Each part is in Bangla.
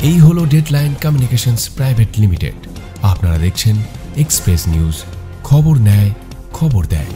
এই হলো ডেডলাইন কমিউনিকেশনস প্রাইভেট লিমিটেড। আপনারা দেখছেন এক্সপ্রেস নিউজ, খবর নেয়, খবর দেয়।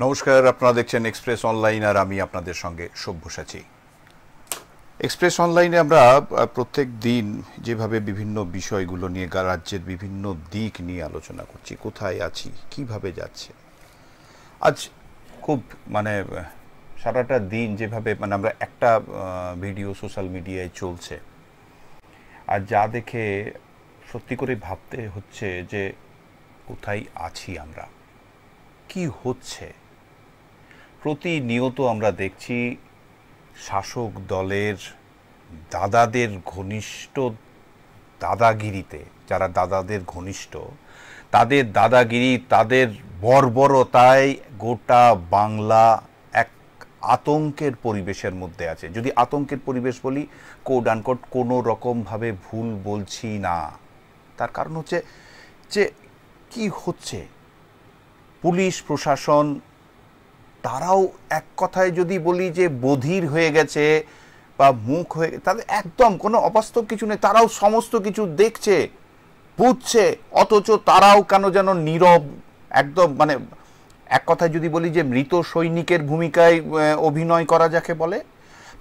নমস্কার, আপনারা দেখছেন এক্সপ্রেস অনলাইন আর আমি আপনাদের সঙ্গে সব্যসাচী। এক্সপ্রেস অনলাইনে আমরা প্রত্যেক দিন যেভাবে বিভিন্ন বিষয়গুলো নিয়ে রাজ্যের বিভিন্ন দিক নিয়ে আলোচনা করছি, কোথায় আছি, কিভাবে যাচ্ছে। আজ খুব সারাটা দিন যেভাবে আমরা একটা ভিডিও সোশ্যাল মিডিয়ায় চলছে, আর যা দেখে সত্যি করে ভাবতে হচ্ছে যে কোথায় আছি আমরা, কি হচ্ছে। প্রতিনিয়ত আমরা দেখছি শাসক দলের দাদাদের ঘনিষ্ঠ দাদাগিরিতে, যারা দাদাদের ঘনিষ্ঠ, তাদের দাদাগিরি, তাদের বর্বরতায় গোটা বাংলা এক আতঙ্কের পরিবেশের মধ্যে আছে। যদি আতঙ্কের পরিবেশ বলি, কোড আনকোড কোনো রকমভাবে ভুল বলছি না। তার কারণ হচ্ছে যে কি হচ্ছে, পুলিশ প্রশাসন তারাও এক কথায় যদি বলি যে বধির হয়ে গেছে বা মুখ হয়ে, তাদের একদম কোনো অবাস্তব কিছু নেই। তারাও সমস্ত কিছু দেখছে, বুঝছে, অথচ তারাও কেন যেন নীরব, একদম এক কথায় যদি বলি যে মৃত সৈনিকের ভূমিকায় অভিনয় করা যাকে বলে।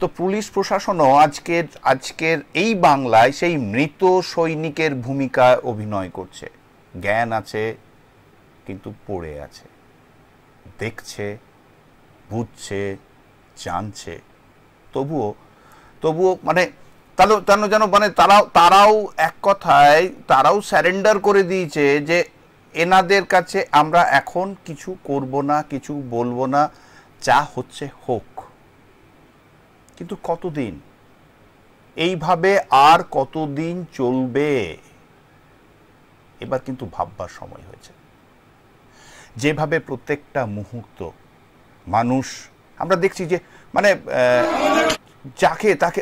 তো পুলিশ প্রশাসনও আজকের এই বাংলায় সেই মৃত সৈনিকের ভূমিকায় অভিনয় করছে। জ্ঞান আছে কিন্তু পড়ে আছে, দেখছে, বুঝছে, জানছে, তবুও যেন তারাও এক কথায় তারাও স্যারেন্ডার করে দিয়েছে যে এনাদের কাছে আমরা এখন কিছু করব না, কিছু বলবো না, যা হচ্ছে হোক। কিন্তু কতদিন এইভাবে, আর কতদিন চলবে? এবার কিন্তু ভাববার সময় হয়েছে। যেভাবে প্রত্যেকটা মুহূর্ত মানুষ, আমরা দেখছি যে যাকে তাকে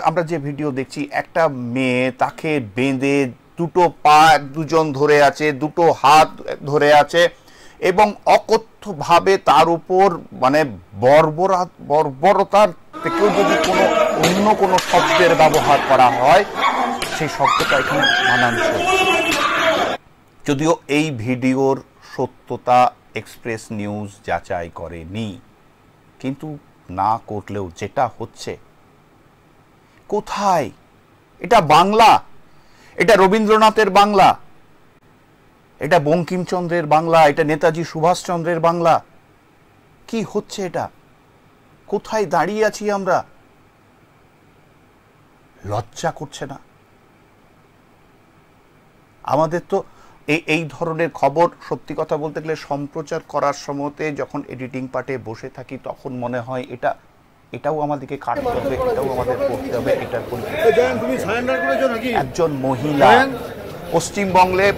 আমরা যে ভিডিও দেখছি, একটা মেয়ে, তাকে বেঁধে দুটো পা দুজন ধরে আছে, দুটো হাত ধরে আছে, এবং অকথ্যভাবে তার উপর বর্বরতার থেকেও যদি অন্য কোনো শব্দের ব্যবহার করা হয়, সেই শব্দটা এখানে মানানসই। যদিও এই ভিডিওর সত্যতা এক্সপ্রেস নিউজ যাচাই করেনি, কিন্তু না করলেও যেটা হচ্ছে, কোথায় এটা? বাংলা, এটা রবীন্দ্রনাথের বাংলা, এটা বঙ্কিমচন্দ্রের বাংলা, এটা নেতাজি সুভাষচন্দ্রের বাংলা। কি হচ্ছে এটা? কোথায় দাঁড়িয়ে আছি আমরা? লজ্জা করছে না আমাদের? তো এই ধরনের খবর সত্যি কথা বলতে গেলে সম্প্রচার করার সময়তে যখন এডিটিং পার্টে বসে থাকি, তখন মনে হয় এটাও আমাদেরকে কাটতে হবে, এটাও আমাদের করতে হবে। এটার একজন মহিলা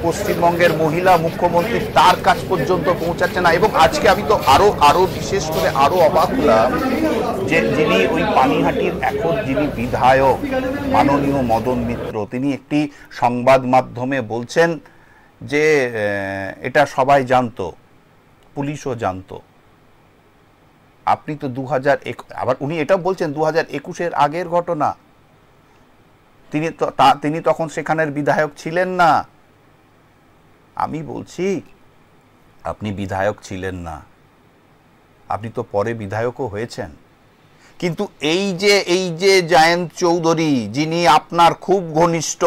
পশ্চিমবঙ্গের মহিলা মুখ্যমন্ত্রী, তার কাছ পর্যন্ত পৌঁছাচ্ছে না। এবং আজকে আমি তো আরো বিশেষ করে আরো অবাক হলাম যে যিনি ওই পানিহাটির এখন যিনি বিধায়ক মাননীয় মদন মিত্র, তিনি একটি সংবাদ মাধ্যমে বলছেন যে এটা সবাই জানতো, পুলিশও জানতো। আপনি তো আবার উনি এটা বলছেন 2021-এর আগের ঘটনা। তিনি তখন সেখানের বিধায়ক ছিলেন না। আমি বলছি আপনি বিধায়ক ছিলেন না, আপনি তো পরে বিধায়কও হয়েছেন। কিন্তু এই যে জয়ন্ত চৌধুরী, যিনি আপনার খুব ঘনিষ্ঠ,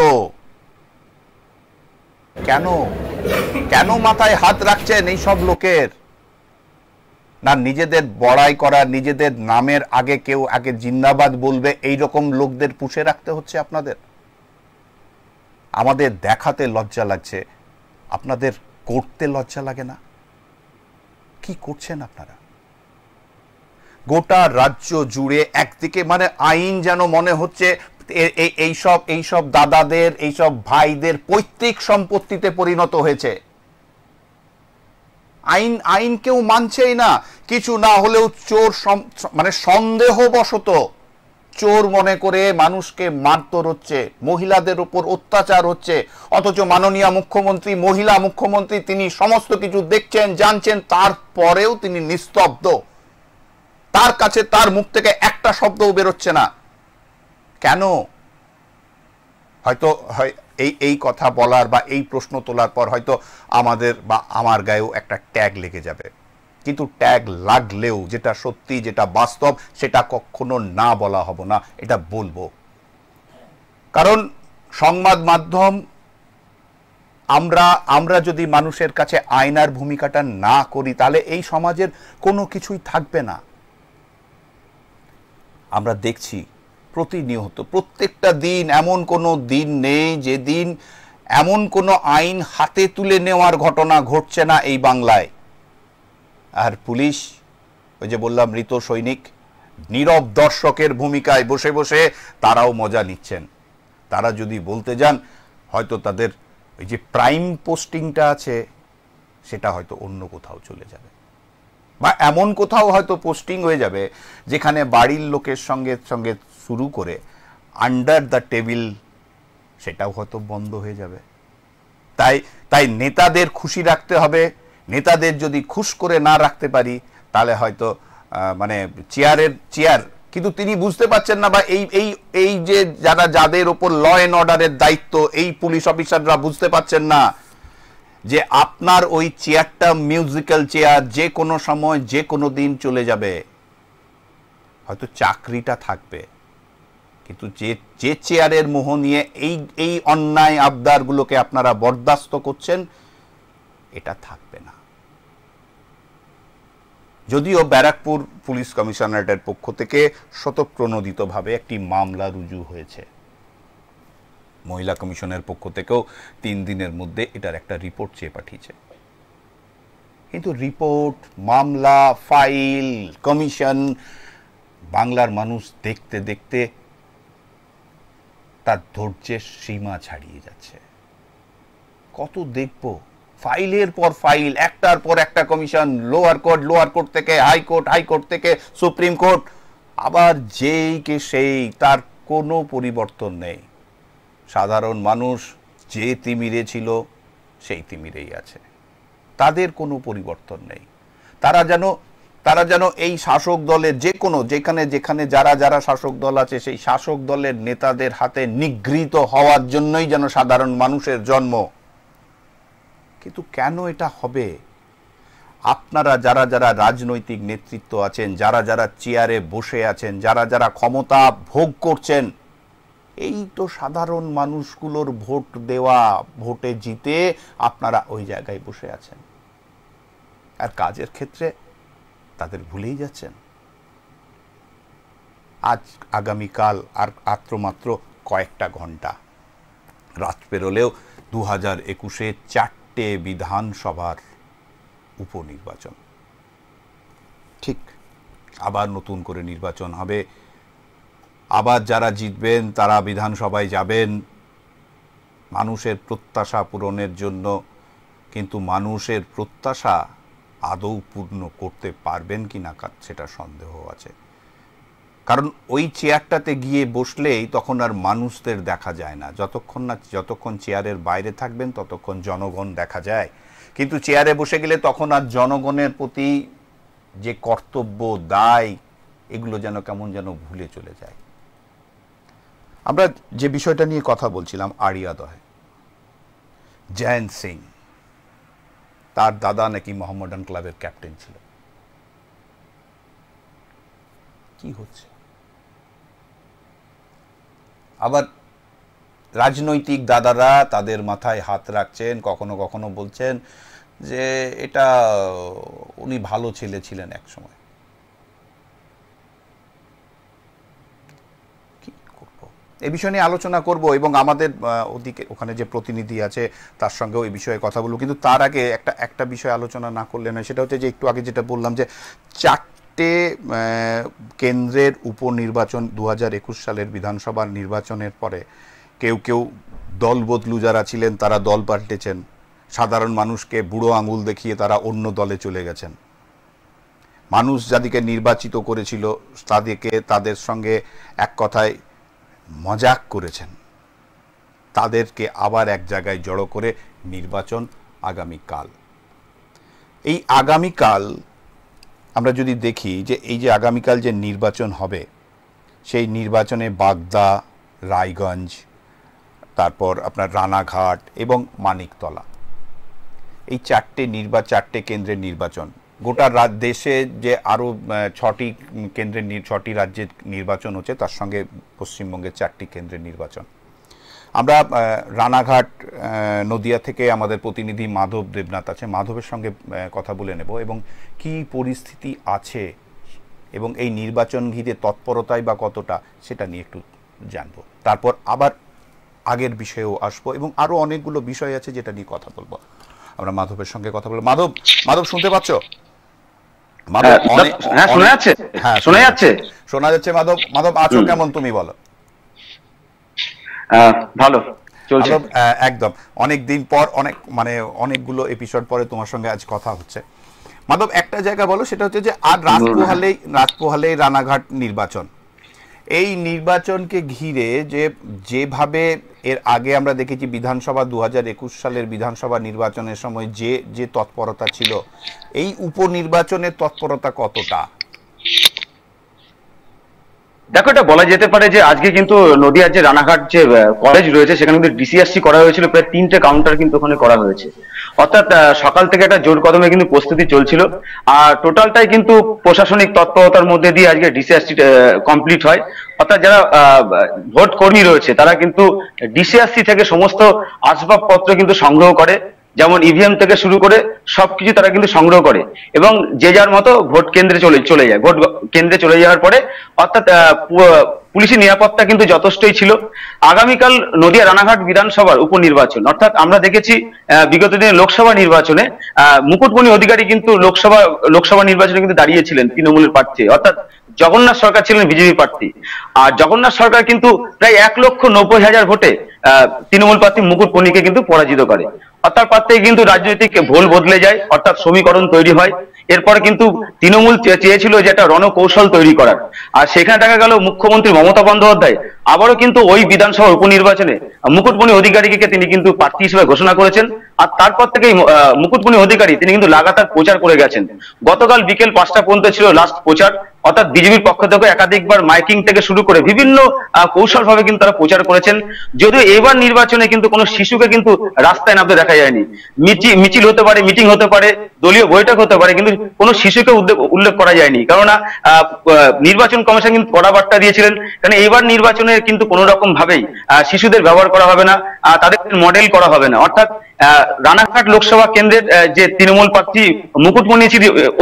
কেন মাথায় হাত রাখছেন এই সব লোকের? না নিজেদের বড়াই করা, নিজেদের নামের আগে কেউ আগে জিন্দাবাদ বলবে, এই রকম লোকদের পুষে রাখতে হচ্ছে আপনাদের? আমাদের দেখাতে লজ্জা লাগছে, আপনাদের করতে লজ্জা লাগে না? কি করছেন আপনারা? গোটা রাজ্য জুড়ে একদিকে আইন যেন মনে হচ্ছে এইসব দাদাদের, এইসব ভাইদের পৈতৃক সম্পত্তিতে পরিণত হয়েছে। আইন কেউ মানছেই না। কিছু না হলেও চোর মানে সন্দেহবশত চোর মনে করে মানুষকে মারধর হচ্ছে, মহিলাদের উপর অত্যাচার হচ্ছে, অথচ মাননীয় মুখ্যমন্ত্রী, মহিলা মুখ্যমন্ত্রী, তিনি সমস্ত কিছু দেখছেন, জানছেন, তারপরেও তিনি নিস্তব্ধ। তার কাছে তার মুখ থেকে একটা শব্দও বেরোচ্ছে না। কেন? হয়তো এই কথা বলার বা এই প্রশ্ন তোলার পর হয়তো আমাদের বা আমার গায়েও একটা ট্যাগ লেগে যাবে, কিন্তু ট্যাগ লাগলেও যেটা সত্যি, যেটা বাস্তব, সেটা কখনো না বলা হবে না, এটা বলবো। কারণ সংবাদ মাধ্যম, আমরা যদি মানুষের কাছে আয়নার ভূমিকাটা না করি, তাহলে এই সমাজের কোনো কিছুই থাকবে না। আমরা দেখছি প্রতিনিয়ত, প্রত্যেকটা দিন এমন কোনো দিন নেই যে দিন এমন কোনো আইন হাতে তুলে নেওয়ার ঘটনা ঘটছে না এই বাংলায়। আর পুলিশ, ওই যে বললাম মৃত সৈনিক, নীরব দর্শকের ভূমিকায় বসে বসে তারাও মজা নিচ্ছেন। তারা যদি বলতে যান, হয়তো তাদের ওই যে প্রাইম পোস্টিংটা আছে সেটা হয়তো অন্য কোথাও চলে যাবে, বা এমন কোথাও হয়তো পোস্টিং হয়ে যাবে যেখানে বাড়ির লোকের সঙ্গে সঙ্গে শুরু করে আন্ডার দ্য টেবিল সেটাও হয়তো বন্ধ হয়ে যাবে। তাই নেতাদের খুশি রাখতে হবে। নেতাদের যদি খুশ করে না রাখতে পারি, তাহলে হয়তো মানে চেয়ার, কিন্তু তিনি বুঝতে পারছেন না, বা এই যে যাদের ওপর ল এন্ড অর্ডারের দায়িত্ব, এই পুলিশ অফিসাররা বুঝতে পারছেন না যে আপনার ওই চেয়ারটা মিউজিক্যাল চেয়ার, যে কোনো সময় যে কোনো দিন চলে যাবে। হয়তো চাকরিটা থাকবে, কিন্তু যে চেয়ারের মোহ নিয়ে এই অন্যায় আবদারগুলোকে আপনারা বরদাস্ত করছেন, এটা থাকবে না। যদিও ব্যারাকপুর পুলিশ কমিশনারেটের পক্ষ থেকে স্বতঃপ্রণোদিতভাবে একটি মামলা রুজু হয়েছে, মহিলা কমিশনের পক্ষ থেকেও 3 দিনের মধ্যে এটার একটা রিপোর্ট চেয়ে পাঠিয়েছে। কিন্তু রিপোর্ট, মামলা, ফাইল, কমিশন, বাংলার মানুষ দেখতে দেখতে তার ধৈর্যের সীমা ছাড়িয়ে যাচ্ছে। কত দেখব? ফাইলের পর ফাইল, একটার পর একটা কমিশন, লোয়ার কোর্ট থেকে হাইকোর্ট, হাইকোর্ট থেকে সুপ্রিম কোর্ট, আবার যেই কে সেই, তার কোনো পরিবর্তন নেই। সাধারণ মানুষ যে তিমিরে ছিল সেই তিমিরেই আছে, তাদের কোনো পরিবর্তন নেই। তারা যেন এই শাসক দলের যেখানে যারা শাসক দল আছে, সেই শাসক দলের নেতাদের হাতে নিগৃহীত হওয়ার জন্যই যেন সাধারণ মানুষের জন্ম। কিন্তু কেন এটা হবে? আপনারা যারা রাজনৈতিক নেতৃত্ব আছেন, যারা চেয়ারে বসে আছেন, যারা ক্ষমতা ভোগ করছেন, এই তো সাধারণ মানুষগুলোর ভোট দেওয়া, ভোটে জিতে আপনারা ওই জায়গায় বসে আছেন, আর কাজের ক্ষেত্রে তাদের ভুলেই যাচ্ছেন। আগামীকাল আর মাত্র কয়েকটা ঘন্টা, রাত পেরোলেও 2021-এ 4টে বিধানসভার উপনির্বাচন। ঠিক আবার নতুন করে নির্বাচন হবে, আবার যারা জিতবেন তারা বিধানসভায় যাবেন মানুষের প্রত্যাশা পূরণের জন্য। কিন্তু মানুষের প্রত্যাশা আদৌ পূর্ণ করতে পারবেন কি না সেটা সন্দেহ আছে। কারণ ওই চেয়ারটাতে গিয়ে বসলেই তখন আর মানুষদের দেখা যায় না। যতক্ষণ চেয়ারের বাইরে থাকবেন ততক্ষণ জনগণ দেখা যায়, কিন্তু চেয়ারে বসে গেলে তখন আর জনগণের প্রতি যে কর্তব্য, দায়, এগুলো যেন কেমন যেন ভুলে চলে যায়। আমরা যে বিষয়টা নিয়ে কথা বলছিলাম, আড়িয়াদহে জয়ন্ত সিং, তার দাদা নাকি মোহাম্মডান ক্লাবের ক্যাপ্টেন ছিল। কি হচ্ছে? আবার রাজনৈতিক দাদারা তাদের মাথায় হাত রাখছেন, কখনো কখনো বলছেন যে এটা উনি ভালো ছেলে ছিলেন এক সময়। কি করব? এই বিষয় নিয়ে আলোচনা করব, এবং আমাদের ওখানে যে প্রতিনিধি আছে তার সঙ্গেও এই বিষয়ে কথা বলবো। কিন্তু তার আগে একটা বিষয় আলোচনা না করলে নয়, সেটা হচ্ছে যে একটু আগে যেটা বললাম যে 4 চারটে কেন্দ্রের উপনির্বাচন 2021 সালের বিধানসভার নির্বাচনের পরে কেউ কেউ দল বদলু যারা ছিলেন তারা দল পাল্টেছেন, সাধারণ মানুষকে বুড়ো আঙুল দেখিয়ে তারা অন্য দলে চলে গেছেন। মানুষ যাদেরকে নির্বাচিত করেছিল তাদের সঙ্গে এক কথায় মজাক করেছেন, তাদেরকে আবার এক জায়গায় জড়ো করে নির্বাচন আগামীকাল। এই আগামীকাল আমরা যদি দেখি যে এই যে আগামীকাল যে নির্বাচন হবে, সেই নির্বাচনে বাগদা, রায়গঞ্জ, তারপর আপনার রানাঘাট এবং মানিকতলা, এই চারটে কেন্দ্রের নির্বাচন। গোটা দেশে যে আরও 6টি কেন্দ্রের 6টি রাজ্যের নির্বাচন হচ্ছে, তার সঙ্গে পশ্চিমবঙ্গের 4টি কেন্দ্রের নির্বাচন। আমরা রানাঘাট নদিয়া থেকে আমাদের প্রতিনিধি মাধব দেবনাথ আছে, মাধবের সঙ্গে কথা বলে নেব এবং কি পরিস্থিতি আছে এবং এই নির্বাচন ঘিরে তৎপরতায় বা কতটা সেটা নিয়ে একটু জানবো। তারপর আবার আগের বিষয়েও আসবো এবং আরও অনেকগুলো বিষয় আছে যেটা নিয়ে কথা বলবো। আমরা মাধবের সঙ্গে কথা বলবো। মাধব শুনতে পাচ্ছ? শোনা যাচ্ছে। মাধব আছো কেমন, তুমি বলো? ভালো চলছে একদম। অনেকদিন পর অনেকগুলো এপিসোড পরে তোমার সঙ্গে আজ কথা হচ্ছে। মাধব, একটা জায়গা বলো, সেটা হচ্ছে যে আর রাত পোহালেই রানাঘাট নির্বাচন। এই নির্বাচনকে ঘিরে যেভাবে এর আগে আমরা দেখেছি বিধানসভা 2021 সালের বিধানসভা নির্বাচনের সময় যে তৎপরতা ছিল, এই উপনির্বাচনের তৎপরতা কতটা? দেখো, এটা বলা যেতে পারে যে আজকে কিন্তু নদিয়ার যে রানাঘাট যে কলেজ রয়েছে সেখানে কিন্তু ডিসিআরসি করা হয়েছিল, প্রায় 3টে কাউন্টার কিন্তু ওখানে করা হয়েছে। অর্থাৎ সকাল থেকে একটা জোর কদমে কিন্তু প্রস্তুতি চলছিল, আর টোটালটাই কিন্তু প্রশাসনিক তৎপরতার মধ্যে দিয়ে আজকে ডিসিআরসি কমপ্লিট হয়। অর্থাৎ যারা ভোট কর্মী রয়েছে তারা কিন্তু ডিসিআরসি থেকে সমস্ত আসবাবপত্র কিন্তু সংগ্রহ করে, যেমন ইভিএম থেকে শুরু করে সবকিছু তারা কিন্তু সংগ্রহ করে এবং যে যার মতো ভোট কেন্দ্রে চলে যায়। ভোট কেন্দ্রে চলে যাওয়ার পরে অর্থাৎ পুলিশি নিরাপত্তা কিন্তু যথেষ্টই ছিল। আগামীকাল নদিয়া রানাঘাট বিধানসভার উপনির্বাচন, অর্থাৎ আমরা দেখেছি বিগত দিনে লোকসভা নির্বাচনে মুকুটমণি অধিকারী কিন্তু লোকসভা নির্বাচনে কিন্তু দাঁড়িয়েছিলেন তৃণমূলের প্রার্থী, অর্থাৎ জগন্নাথ সরকার ছিলেন বিজেপি প্রার্থী। আর জগন্নাথ সরকার কিন্তু প্রায় 1,90,000 ভোটে তৃণমূল প্রার্থী মুকুটমণিকে কিন্তু পরাজিত করে। অর্থাৎ প্রার্থী কিন্তু রাজনৈতিক ভোল বদলে যায়, অর্থাৎ সমীকরণ তৈরি হয়। এরপরে কিন্তু তৃণমূল চেয়েছিল যে একটা রণকৌশল তৈরি করার, আর সেখানে দেখা গেল মুখ্যমন্ত্রী মমতা বন্দ্যোপাধ্যায় আবারও কিন্তু ওই বিধানসভা উপনির্বাচনে মুকুটমণি অধিকারীকে তিনি কিন্তু প্রার্থী হিসেবে ঘোষণা করেছেন। আর তারপর থেকেই মুকুটমণি অধিকারী তিনি কিন্তু লাগাতার প্রচার করে গেছেন। গতকাল বিকেল 5টা পর্যন্ত ছিল লাস্ট প্রচার, অর্থাৎ বিজেপির পক্ষ থেকে একাধিকবার মাইকিং থেকে শুরু করে বিভিন্ন কৌশল ভাবে কিন্তু তারা প্রচার করেছেন। যদিও এবার নির্বাচনে কিন্তু কোনো শিশুকে কিন্তু রাস্তায় নামতে দেখা যায়নি। মিছিল হতে পারে, মিটিং হতে পারে, দলীয় বৈঠক হতে পারে, কিন্তু কোনো শিশুকে উল্লেখ করা যায়নি। কেননা নির্বাচন কমিশন কিন্তু কড়া বার্তা দিয়েছিলেন, কারণ এইবার নির্বাচনে কিন্তু কোনো রকম ভাবেই শিশুদের ব্যবহার করা হবে না, তাদের মডেল করা হবে না। অর্থাৎ রানাঘাট লোকসভা কেন্দ্রের যে তৃণমূল প্রার্থী মুকুটমণি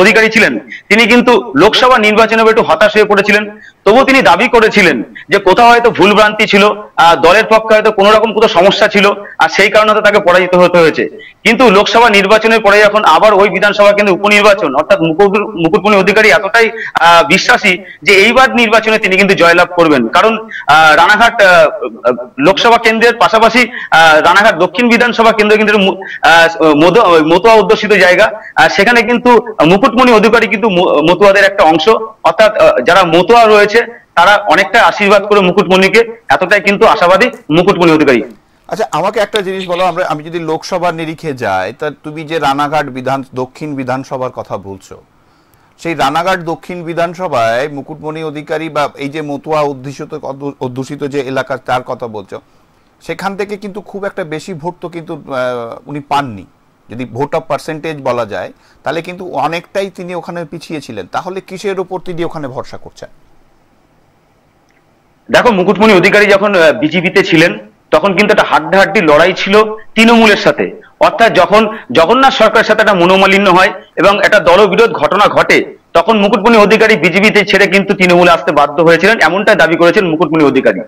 অধিকারী ছিলেন, তিনি কিন্তু লোকসভা নির্বাচনে একটু হতাশ হয়ে পড়েছিলেন। তবু তিনি দাবি করেছিলেন যে কোথাও হয়তো ভুলভ্রান্তি ছিল, দলের পক্ষে হয়তো কোনো রকম কোনো সমস্যা ছিল, আর সেই কারণে তাকে পরাজিত হতে হয়েছে। কিন্তু লোকসভা নির্বাচনের পরে যখন আবার ওই বিধানসভা কেন্দ্রে উপনির্বাচন, অর্থাৎ মুকুটমণি অধিকারী এতটাই বিশ্বাসী যে এইবার নির্বাচনে তিনি কিন্তু জয়লাভ করবেন। কারণ রানাঘাট লোকসভা কেন্দ্রের পাশাপাশি রানাঘাট দক্ষিণ বিধানসভা কেন্দ্র কিন্তু মতুয়া অধ্যুষিত জায়গা, সেখানে কিন্তু মুকুটমণি অধিকারী কিন্তু মতুয়াদের একটা অংশ। অর্থাৎ যারা মতুয়া রয়েছে তারা অনেকটা আশীর্বাদ করে মুকুটমণিকে, এতটাই কিন্তু আশাবাদী মুকুটমণি অধিকারী। আচ্ছা, আমাকে একটা জিনিস বলো, আমি যদি লোকসভার নিরিখে যাই, তা তুমি যে রানাঘাট দক্ষিণ বিধানসভার কথা বলছো, সেই রানাঘাট দক্ষিণ বিধানসভায় মুকুটমণি অধিকারী বা এই যে মতুয়া অধ্যুষিত যে এলাকা তার কথা বলছো, সেখান থেকে কিন্তু খুব একটা বেশি ভোট তো কিন্তু উনি পাননি। যদি ভোট অফ পার্সেন্টেজ বলা যায় তাহলে কিন্তু অনেকটাই তিনি ওখানে পিছিয়ে ছিলেন। তাহলে কিসের উপর তিনি ওখানে ভরসা করছেন? দেখো, মুকুটমণি অধিকারী যখন বিজেপিতে ছিলেন তখন কিন্তু একটা হাড্ডাহাড্ডি লড়াই ছিল তৃণমূলের সাথে। অর্থাৎ যখন জগন্নাথ সরকারের সাথে একটা মনোমালিন্য হয় এবং একটা দলবিরোধ ঘটনা ঘটে, তখন মুকুটমণি অধিকারী বিজেপিতে ছেড়ে কিন্তু তৃণমূলে আসতে বাধ্য হয়েছিলেন, এমনটাই দাবি করেছেন মুকুটমণি অধিকারী।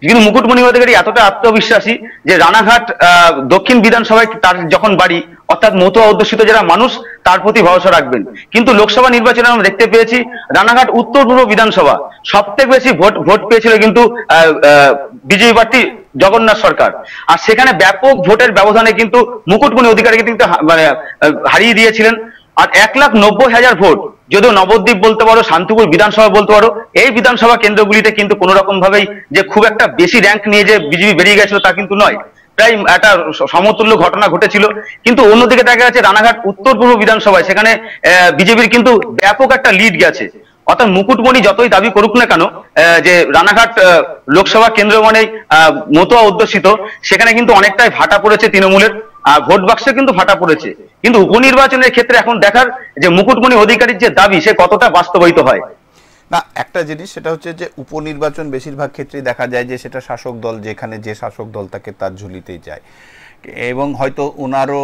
কিন্তু মুকুটমণি অধিকারী এতটা আত্মবিশ্বাসী যে রানাঘাট দক্ষিণ বিধানসভায় তার যখন বাড়ি, অর্থাৎ মতুয়া অধ্যুষিত যারা মানুষ তার প্রতি ভরসা রাখবেন। কিন্তু লোকসভা নির্বাচনে আমরা দেখতে পেয়েছি রানাঘাট উত্তর পূর্ব বিধানসভা সবথেকে বেশি ভোট পেয়েছিল কিন্তু বিজেপি প্রার্থী জগন্নাথ সরকার, আর সেখানে ব্যাপক ভোটের ব্যবধানে কিন্তু মুকুটমণি অধিকারীকে কিন্তু মানে হারিয়ে দিয়েছিলেন। আর 1,90,000 ভোট, যদিও নবদ্বীপ বলতে পারো, শান্তিপুর বিধানসভা বলতে পারো, এই বিধানসভা কেন্দ্রগুলিতে কিন্তু কোনো রকম ভাবেই যে খুব একটা বেশি র্যাঙ্ক নিয়ে যে বিজেপি বেরিয়ে গেছিল তা কিন্তু নয়, প্রায় একটা সমতুল্য ঘটনা ঘটেছিল। কিন্তু অন্যদিকে দেখা যাচ্ছে রানাঘাট উত্তর পূর্ব বিধানসভায় সেখানে বিজেপির কিন্তু ব্যাপক একটা লিড গেছে। অর্থাৎ মুকুটমণি যতই দাবি করুক না কেন যে রানাঘাট লোকসভা কেন্দ্র মানে মতুয়া অধ্যুষিত, সেখানে কিন্তু অনেকটাই ভাটা পড়েছে তৃণমূলের, আর ভোট বাক্সে কিন্তু ভাটা পড়েছে। কিন্তু উপনির্বাচনের ক্ষেত্রে এখন দেখার যে মুকুটমণি অধিকারীর যে দাবি সে কতটা বাস্তবায়িত হয়। না, একটা জিনিস সেটা হচ্ছে যে উপনির্বাচন বেশিরভাগ ক্ষেত্রেই দেখা যায় যে সেটা শাসক দল, যেখানে যে শাসক দল তাকে তার ঝুলিতেই যায়, এবং হয়তো ওনারও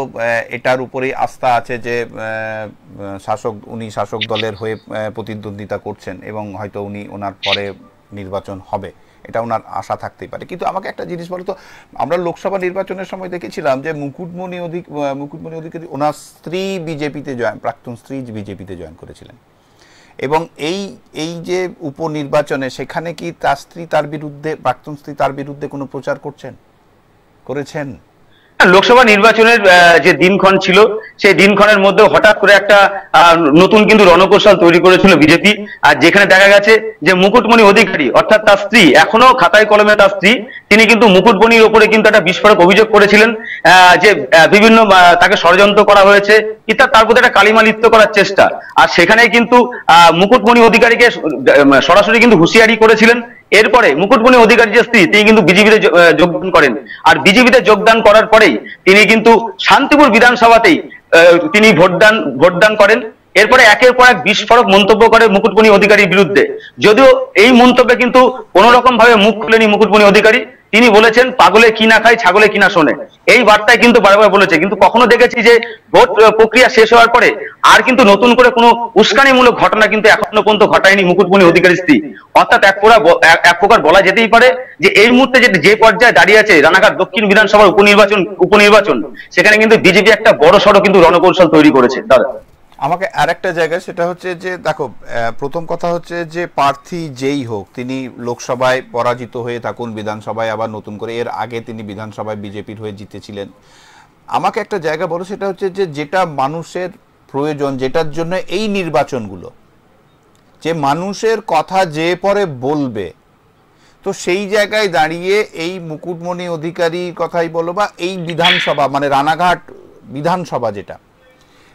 এটার উপরেই আস্থা আছে যে উনি শাসক দলের হয়ে প্রতিদ্বন্দ্বিতা করছেন এবং হয়তো ওনার পরে নির্বাচন হবে, এটা ওনার আশা থাকতেই পারে। কিন্তু আমাকে একটা জিনিস বলতো, আমরা লোকসভা নির্বাচনের সময় দেখেছিলাম যে মুকুটমণি অধিকারী ওনার স্ত্রী বিজেপিতে প্রাক্তন স্ত্রী বিজেপিতে জয়েন করেছিলেন, এবং এই যে উপনির্বাচনে সেখানে কি প্রাক্তন স্ত্রী তার বিরুদ্ধে কোনো প্রচার করেছেন? লোকসভা নির্বাচনের যে দিনক্ষণ ছিল সেই দিনক্ষণের মধ্যে হঠাৎ করে একটা নতুন কিন্তু রণকৌশল তৈরি করেছিল বিজেপি, আর যেখানে দেখা গেছে যে মুকুটমণি অধিকারী অর্থাৎ তার স্ত্রী, এখনো খাতায় কলমে তার স্ত্রী, তিনি কিন্তু মুকুটমণির উপরে কিন্তু একটা বিস্ফোরক অভিযোগ করেছিলেন যে বিভিন্ন তাকে ষড়যন্ত্র করা হয়েছে ইত্যাদি, তার প্রতি একটা কালিমা লিপ্ত করার চেষ্টা। আর সেখানে কিন্তু মুকুটমণি অধিকারীকে সরাসরি কিন্তু হুঁশিয়ারি করেছিলেন। এরপরে মুকুটমণি অধিকারী যে স্ত্রী তিনি কিন্তু বিজেপিতে যোগদান করেন, আর বিজেপিতে যোগদান করার পরেই তিনি কিন্তু শান্তিপুর বিধানসভাতেই তিনি ভোটদান করেন। এরপরে একের পর এক বিস্ফোরক মন্তব্য করে মুকুটমণি অধিকারীর বিরুদ্ধে, যদিও এই মন্তব্যে কিন্তু কোন রকম ভাবে মুখ খুলেনি মুকুটমণি অধিকারী। তিনি বলেছেন পাগলে কি না খায় ছাগলে কি না শোনে, এই বার্তায় কিন্তু বারবার বলেছে। কিন্তু কখনো দেখেছি যে ভোট প্রক্রিয়া শেষ হওয়ার পরে আর কিন্তু নতুন করে কোনো উস্কানিমূলক ঘটনা কিন্তু এখনো পর্যন্ত ঘটায়নি মুকুটমণি অধিকারীর স্ত্রী। অর্থাৎ এক প্রকার বলা যেতেই পারে যে এই মুহূর্তে যে পর্যায়ে দাঁড়িয়ে আছে রানাঘাট দক্ষিণ বিধানসভার উপনির্বাচন, সেখানে কিন্তু বিজেপি একটা বড় সড়ো কিন্তু রণকৌশল তৈরি করেছে। দাদা আমাকে আরেকটা জায়গায়, সেটা হচ্ছে যে দেখো, প্রথম কথা হচ্ছে যে প্রার্থী যেই হোক, তিনি লোকসভায় পরাজিত হয়ে থাকুন, বিধানসভায় আবার নতুন করে, এর আগে তিনি বিধানসভায় বিজেপির হয়ে জিতেছিলেন। আমাকে একটা জায়গা বলো, সেটা হচ্ছে যে যেটা মানুষের প্রয়োজন, যেটার জন্য এই নির্বাচনগুলো, যে মানুষের কথা যে পরে বলবে, তো সেই জায়গায় দাঁড়িয়ে এই মুকুটমণি অধিকারীর কথাই বলো বা এই বিধানসভা মানে রানাঘাট বিধানসভা, যেটা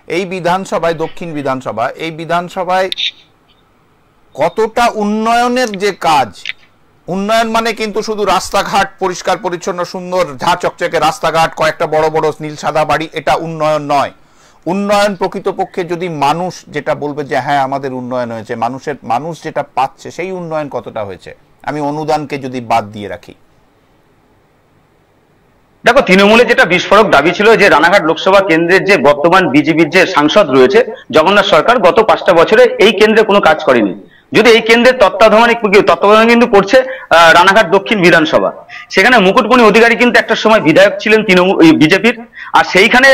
এই বিধানসভায় দক্ষিণ বিধানসভা, এই বিধানসভায় কতটা উন্নয়নের যে কাজ, উন্নয়ন মানে কিন্তু শুধু রাস্তাঘাট পরিষ্কার পরিচ্ছন্ন সুন্দর ঝা চকচকে রাস্তাঘাট, কয়েকটা বড় বড় নীল সাদা বাড়ি, এটা উন্নয়ন নয়। উন্নয়ন প্রকৃতপক্ষে যদি মানুষ যেটা বলবে যে হ্যাঁ আমাদের উন্নয়ন হয়েছে, মানুষ যেটা পাচ্ছে সেই উন্নয়ন কতটা হয়েছে, আমি অনুদানকে যদি বাদ দিয়ে রাখি। দেখো, তৃণমূলের যেটা বিস্ফোরক দাবি ছিল যে রানাঘাট লোকসভা কেন্দ্রের যে বর্তমান বিজেপির যে সাংসদ রয়েছে জগন্নাথ সরকার, গত 5টা বছরে এই কেন্দ্রে কোনো কাজ করেনি, যদি এই কেন্দ্রের তত্ত্বাবধানে কিন্তু করছে রানাঘাট দক্ষিণ বিধানসভা। সেখানে মুকুটমণি অধিকারী কিন্তু একটা সময় বিধায়ক ছিলেন বিজেপির, আর সেইখানে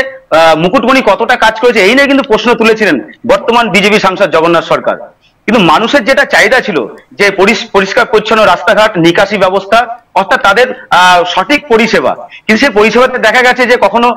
মুকুটমণি কতটা কাজ করেছে এই নিয়ে কিন্তু প্রশ্ন তুলেছিলেন বর্তমান বিজেপি সাংসদ জগন্নাথ সরকার। কিন্তু মানুষের যেটা চাহিদা ছিল যে পরিষ্কার পরিচ্ছন্ন রাস্তাঘাট, নিকাশি ব্যবস্থা, অর্থাৎ তাদের সঠিক পরিষেবা, কিন্তু সেই পরিষেবাতে দেখা গেছে যে কখনো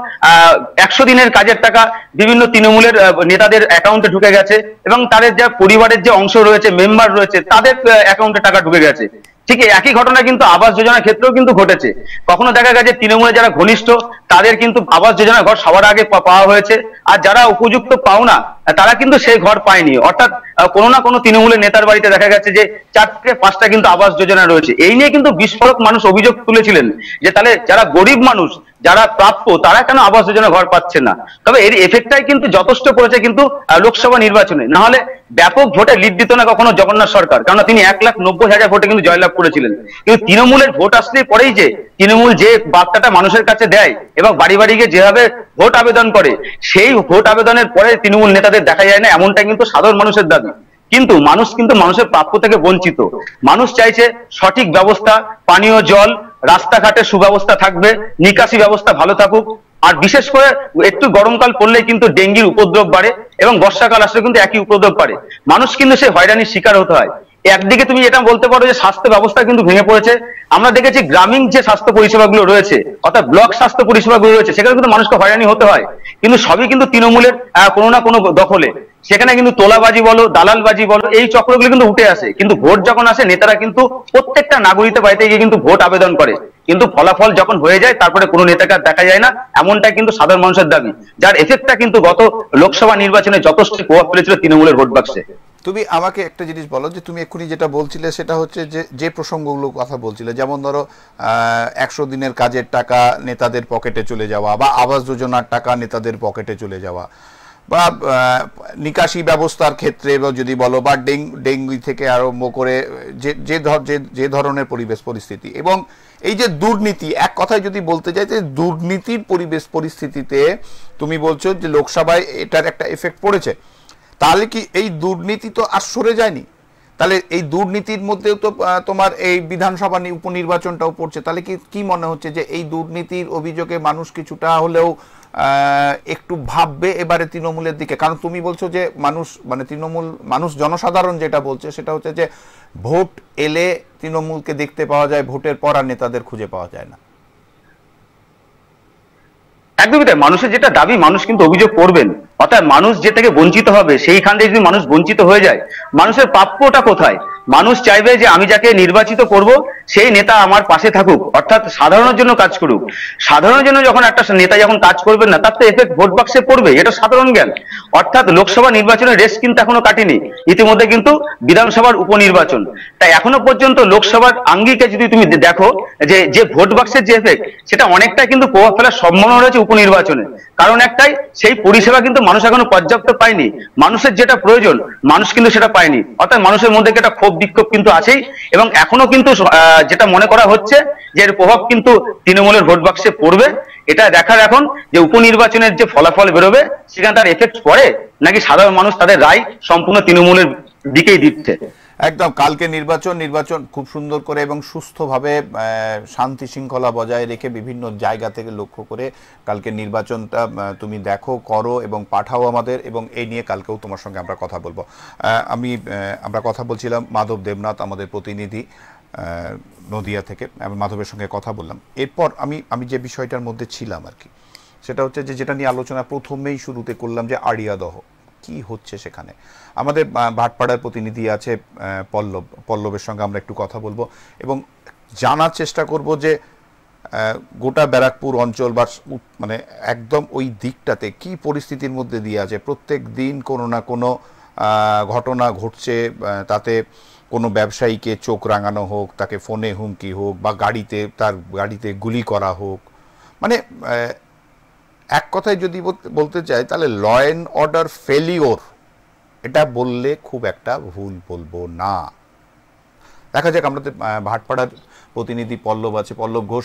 100 দিনের কাজের টাকা বিভিন্ন তৃণমূলের নেতাদের অ্যাকাউন্টে ঢুকে গেছে, এবং তাদের যা পরিবারের যে অংশ রয়েছে, মেম্বার রয়েছে, তাদের অ্যাকাউন্টে টাকা ঢুকে গেছে। ঠিক একই ঘটনা কিন্তু আবাস যোজনার ক্ষেত্রেও কিন্তু ঘটেছে। কখনো দেখা গেছে তৃণমূলের যারা ঘনিষ্ঠ তাদের কিন্তু আবাস যোজনার ঘর সবার আগে পাওয়া হয়েছে, আর যারা উপযুক্ত পাওনা তারা কিন্তু সেই ঘর পায়নি। অর্থাৎ কোনো না কোনো তৃণমূলের নেতার বাড়িতে দেখা গেছে যে 4 থেকে 5টা কিন্তু আবাস যোজনা রয়েছে। এই নিয়ে কিন্তু বিস্ফোরক মানুষ অভিযোগ তুলেছিলেন যে তাহলে যারা গরিব মানুষ, যারা প্রাপ্য, তারা কেন আবাস যোজনা ঘর পাচ্ছে না। তবে এর এফেক্টটাই কিন্তু যথেষ্ট পড়েছে কিন্তু লোকসভা নির্বাচনে, না হলে ব্যাপক ভোটে লিড দিত না কখনো জগন্নাথ সরকার, কারণ তিনি 1,90,000 ভোটে কিন্তু জয়লাভ করেছিলেন। কিন্তু তৃণমূলের ভোট আসলে পরেই যে তৃণমূল যে বার্তাটা মানুষের কাছে দেয় এবং বাড়ি বাড়ি গিয়ে যেভাবে ভোট আবেদন করে, সেই ভোট আবেদনের পরে তৃণমূল নেতাদের দেখা যায় না, এমনটা কিন্তু সাধারণ মানুষের দাবি। কিন্তু মানুষের প্রাপ্য থেকে বঞ্চিত। মানুষ চাইছে সঠিক ব্যবস্থা, পানীয় জল, রাস্তাঘাটের সুব্যবস্থা থাকবে, নিকাশি ব্যবস্থা ভালো থাকুক, আর বিশেষ করে একটু গরমকাল পড়লে কিন্তু ডেঙ্গির উপদ্রব বাড়ে এবং বর্ষাকাল আসলে কিন্তু একই উপদ্রব বাড়ে, মানুষ কিন্তু সেই হয়রানির শিকার হতে হয়। একদিকে তুমি এটা বলতে পারো যে স্বাস্থ্য ব্যবস্থা কিন্তু ভেঙে পড়েছে। আমরা দেখেছি গ্রামীণ যে স্বাস্থ্য পরিষেবাগুলো রয়েছে, অর্থাৎ ব্লক স্বাস্থ্য পরিষেবাগুলো রয়েছে, সেখানে কিন্তু মানুষকে হয়রানি হতে হয়, কিন্তু সবই কিন্তু তৃণমূলের কোনো না কোনো দখলে। সেখানে কিন্তু তোলাবাজি বলো, দালালবাজি বলো, এই চক্রগুলো কিন্তু উঠে আসে। কিন্তু ভোট যখন আসে, নেতারা কিন্তু প্রত্যেকটা নাগরিকের বাড়িতে গিয়ে কিন্তু ভোট আবেদন করে, কিন্তু ফলাফল যখন হয়ে যায় তারপরে কোনো নেতাকে আর দেখা যায় না। এমনটাই কিন্তু সাধারণ মানুষের দাবি, যার এফেক্টটা কিন্তু গত লোকসভা নির্বাচনে যথেষ্ট প্রভাব ফেলেছিল তৃণমূলের ভোট বাক্সে। তুমি আমাকে একটা জিনিস বলো, যে তুমি এক্ষুনি যেটা বলছিলে সেটা হচ্ছে যে যে প্রসঙ্গগুলো কথা বলছিলে, যেমন ধরো 100 দিনের কাজের টাকা নেতাদের পকেটে চলে যাওয়া, বা আবাস যোজনার টাকা নেতাদের পকেটে চলে যাওয়া, বা নিকাশি ব্যবস্থার ক্ষেত্রে যদি বলো, বা ডেঙ্গি থেকে আরম্ভ করে যে ধরনের পরিবেশ পরিস্থিতি, এবং এই যে দুর্নীতি, এক কথায় যদি বলতে যাই যে দুর্নীতির পরিবেশ পরিস্থিতিতে তুমি বলছো যে লোকসভায় এটার একটা এফেক্ট পড়েছে, তাহলে কি এই দুর্নীতি তো আর সরে যায়নি? তাহলে এই দুর্নীতির মধ্যেও তো তোমার এই বিধানসভা উপনির্বাচনটাও পড়ছে, তাহলে কি মনে হচ্ছে যে এই দুর্নীতির অভিযোগে মানুষ কিছুটা হলেও একটু ভাববে এবারে তৃণমূলের দিকে? কারণ তুমি বলছো যে মানুষ, মানে তৃণমূল মানুষ, জনসাধারণ যেটা বলছে সেটা হচ্ছে যে ভোট এলে তৃণমূলকে দেখতে পাওয়া যায়, ভোটের পর আর নেতাদের খুঁজে পাওয়া যায় না। একদমই তাই, মানুষের যেটা দাবি মানুষ কিন্তু অভিযোগ করবেন, অর্থাৎ মানুষ যে থেকে বঞ্চিত হবে, সেইখান থেকে যদি মানুষ বঞ্চিত হয়ে যায়, মানুষের প্রাপ্যটা কোথায়? মানুষ চাইবে যে আমি যাকে নির্বাচিত করব সেই নেতা আমার পাশে থাকুক, অর্থাৎ সাধারণের জন্য কাজ করুক। সাধারণের জন্য যখন একটা নেতা যখন কাজ করবেন না, তার তো এফেক্ট ভোট বাক্সে পড়বে, এটা সাধারণ জ্ঞান। অর্থাৎ লোকসভা নির্বাচনের রেস কিন্তু এখনো কাটেনি, ইতিমধ্যে কিন্তু বিধানসভার উপনির্বাচন। তাই এখনো পর্যন্ত লোকসভার আঙ্গিকে যদি তুমি দেখো, যে ভোট বাক্সের যে এফেক্ট, সেটা অনেকটা কিন্তু প্রভাব ফেলার সম্ভাবনা রয়েছে উপনির্বাচনে। কারণ একটাই, সেই পরিষেবা কিন্তু মানুষ এখনো পর্যাপ্ত পায়নি, মানুষের যেটা প্রয়োজন মানুষ কিন্তু সেটা পায়নি। অর্থাৎ মানুষের মধ্যে একটা ক্ষোভ বিক্ষোভ কিন্তু আছেই, এবং এখনো কিন্তু যেটা মনে করা হচ্ছে যে এর প্রভাব কিন্তু তৃণমূলের ভোট বাক্সে পড়বে। এটা দেখার এখন যে উপনির্বাচনের যে ফলাফল বেরোবে, সেখানে তার এফেক্ট পড়ে নাকি সাধারণ মানুষ তাদের রায় সম্পূর্ণ তৃণমূলের দিকেই দিচ্ছে। একদম, কালকে নির্বাচন খুব সুন্দর করে এবং সুস্থভাবে শান্তি শৃঙ্খলা বজায় রেখে বিভিন্ন জায়গা থেকে লক্ষ্য করে কালকে নির্বাচনটা তুমি দেখো, করো এবং পাঠাও আমাদের, এবং এই নিয়ে কালকেও তোমার সঙ্গে আমরা কথা বলবো। আমরা কথা বলছিলাম মাধব দেবনাথ, আমাদের প্রতিনিধি নদিয়া থেকে, আমি মাধবের সঙ্গে কথা বললাম। এরপর আমি যে বিষয়টার মধ্যে ছিলাম আর কি, সেটা হচ্ছে যে যেটা নিয়ে আলোচনা প্রথমেই শুরুতে করলাম, যে আড়িয়াদহ কি হচ্ছে সেখানে। আমাদের ভাটপাড়ার প্রতিনিধি আছে পল্লবের সঙ্গে আমরা একটু কথা বলবো এবং জানার চেষ্টা করব যে গোটা ব্যারাকপুর অঞ্চল বা মানে একদম ওই দিকটাতে কি পরিস্থিতির মধ্যে দিয়ে আছে। প্রত্যেক দিন কোনো না কোনো ঘটনা ঘটছে, তাতে কোনো ব্যবসায়ীকে চোখ রাঙানো হোক, তাকে ফোনে হুমকি হোক, বা তার গাড়িতে গুলি করা হোক। মানে এক কথায় যদি বলতে চাই, তাহলে ল অ্যান্ড অর্ডার ফেলিওর, এটা বললে খুব একটা ভুল বলবো না। দেখা যাক, আমাদের ভাটপাড়ার প্রতিনিধি পল্লব আছে, পল্লব ঘোষ।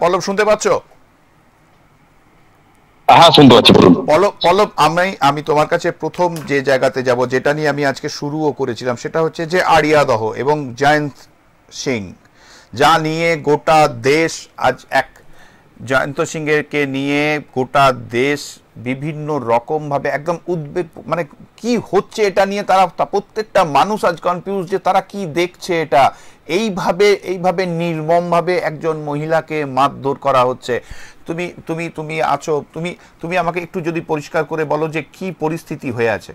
পল্লব শুনতে পাচ্ছ? হ্যাঁ, শুনতে পাচ্ছি। পল্লব, আমি তোমার কাছে প্রথম যে জায়গাতে যাব, যেটা নিয়ে আমি আজকে শুরুও করেছিলাম, সেটা হচ্ছে যে আড়িয়াদহ এবং জয়ন্ত সিং, যা নিয়ে গোটা দেশ আজ জয়ন্ত সিংকে নিয়ে গোটা দেশ বিভিন্ন রকমভাবে একদম উদ্বেগ, মানে কি হচ্ছে এটা নিয়ে তারা প্রত্যেকটা মানুষ আজ কনফিউজ যে তারা কি দেখছে। এটা এইভাবে নির্মমভাবে একজন মহিলাকে মারধর করা হচ্ছে। তুমি আছো, তুমি আমাকে একটু যদি পরিষ্কার করে বলো যে কি পরিস্থিতি হয়ে আছে।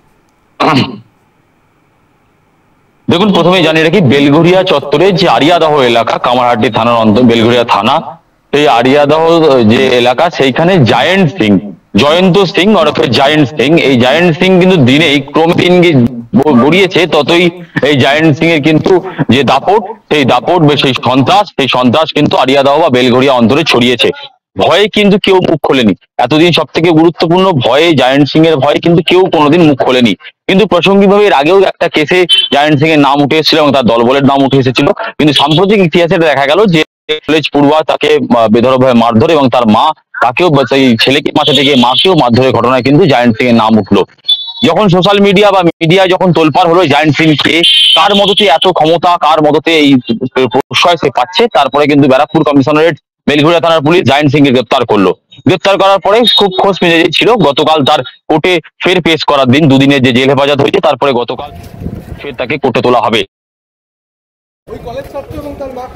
দেখুন, প্রথমে জানিয়ে রাখি, বেলঘরিয়া চত্বরে যে আড়িয়াদহ এলাকা, কামারহাটি থানার অন্তর বেলঘরিয়া থানা, এই আড়িয়াদহ যে এলাকা, সেইখানে জয়ন্ত সিং ওরফে জায়েন্ট সিং, এই জায়েন্ট সিং কিন্তু দিনেই ক্রমে দিন গড়িয়েছে, ততই এই জায়েন্ট সিং এর কিন্তু যে দাপট, সেই দাপট, সেই সন্ত্রাস কিন্তু আড়িয়াদহ বা বেলঘরিয়া অন্তরে ছড়িয়েছে। ভয়ে কিন্তু কেউ মুখ খোলেনি এতদিন। সব থেকে গুরুত্বপূর্ণ, ভয়ে, জায়েন্ট সিং এর ভয়ে কিন্তু কেউ কোনোদিন মুখ খোলেনি। কিন্তু প্রাসঙ্গিকভাবে এর আগেও একটা কেসে জায়েন্ট সিং এর নাম উঠে এসেছিল এবং তার দলবলের নাম উঠে এসেছিল। কিন্তু সাম্প্রতিক ইতিহাসে দেখা গেল যে কলেজ পড়ুয়া তাকে বেধড়কভাবে মারধর, এবং তার মা তাকেও, সেই ছেলেকে মাথা থেকে মাকেও মারধরের ঘটনায় কিন্তু জায়েন্ট সিং এর নাম উঠলো। যখন সোশ্যাল মিডিয়া বা মিডিয়ায় যখন তোলপাড় হলো জায়েন্ট সিং কে, কার মদতে এত ক্ষমতা, কার মদতে এই প্রশ্রয় সে পাচ্ছে, তারপরে কিন্তু ব্যারাকপুর কমিশনারেট বেলঘরিয়া থানার পুলিশ জায়েন্ট সিং কে গ্রেপ্তার করলো। গ্রেপ্তার করার পরে খুব খোঁজ মেজে ছিল। গতকাল তার কোর্টে ফের পেশ করার দিন, দুদিনের যে জেল হেফাজত হয়েছে তারপরে গতকাল ফের তাকে কোর্টে তোলা হবে।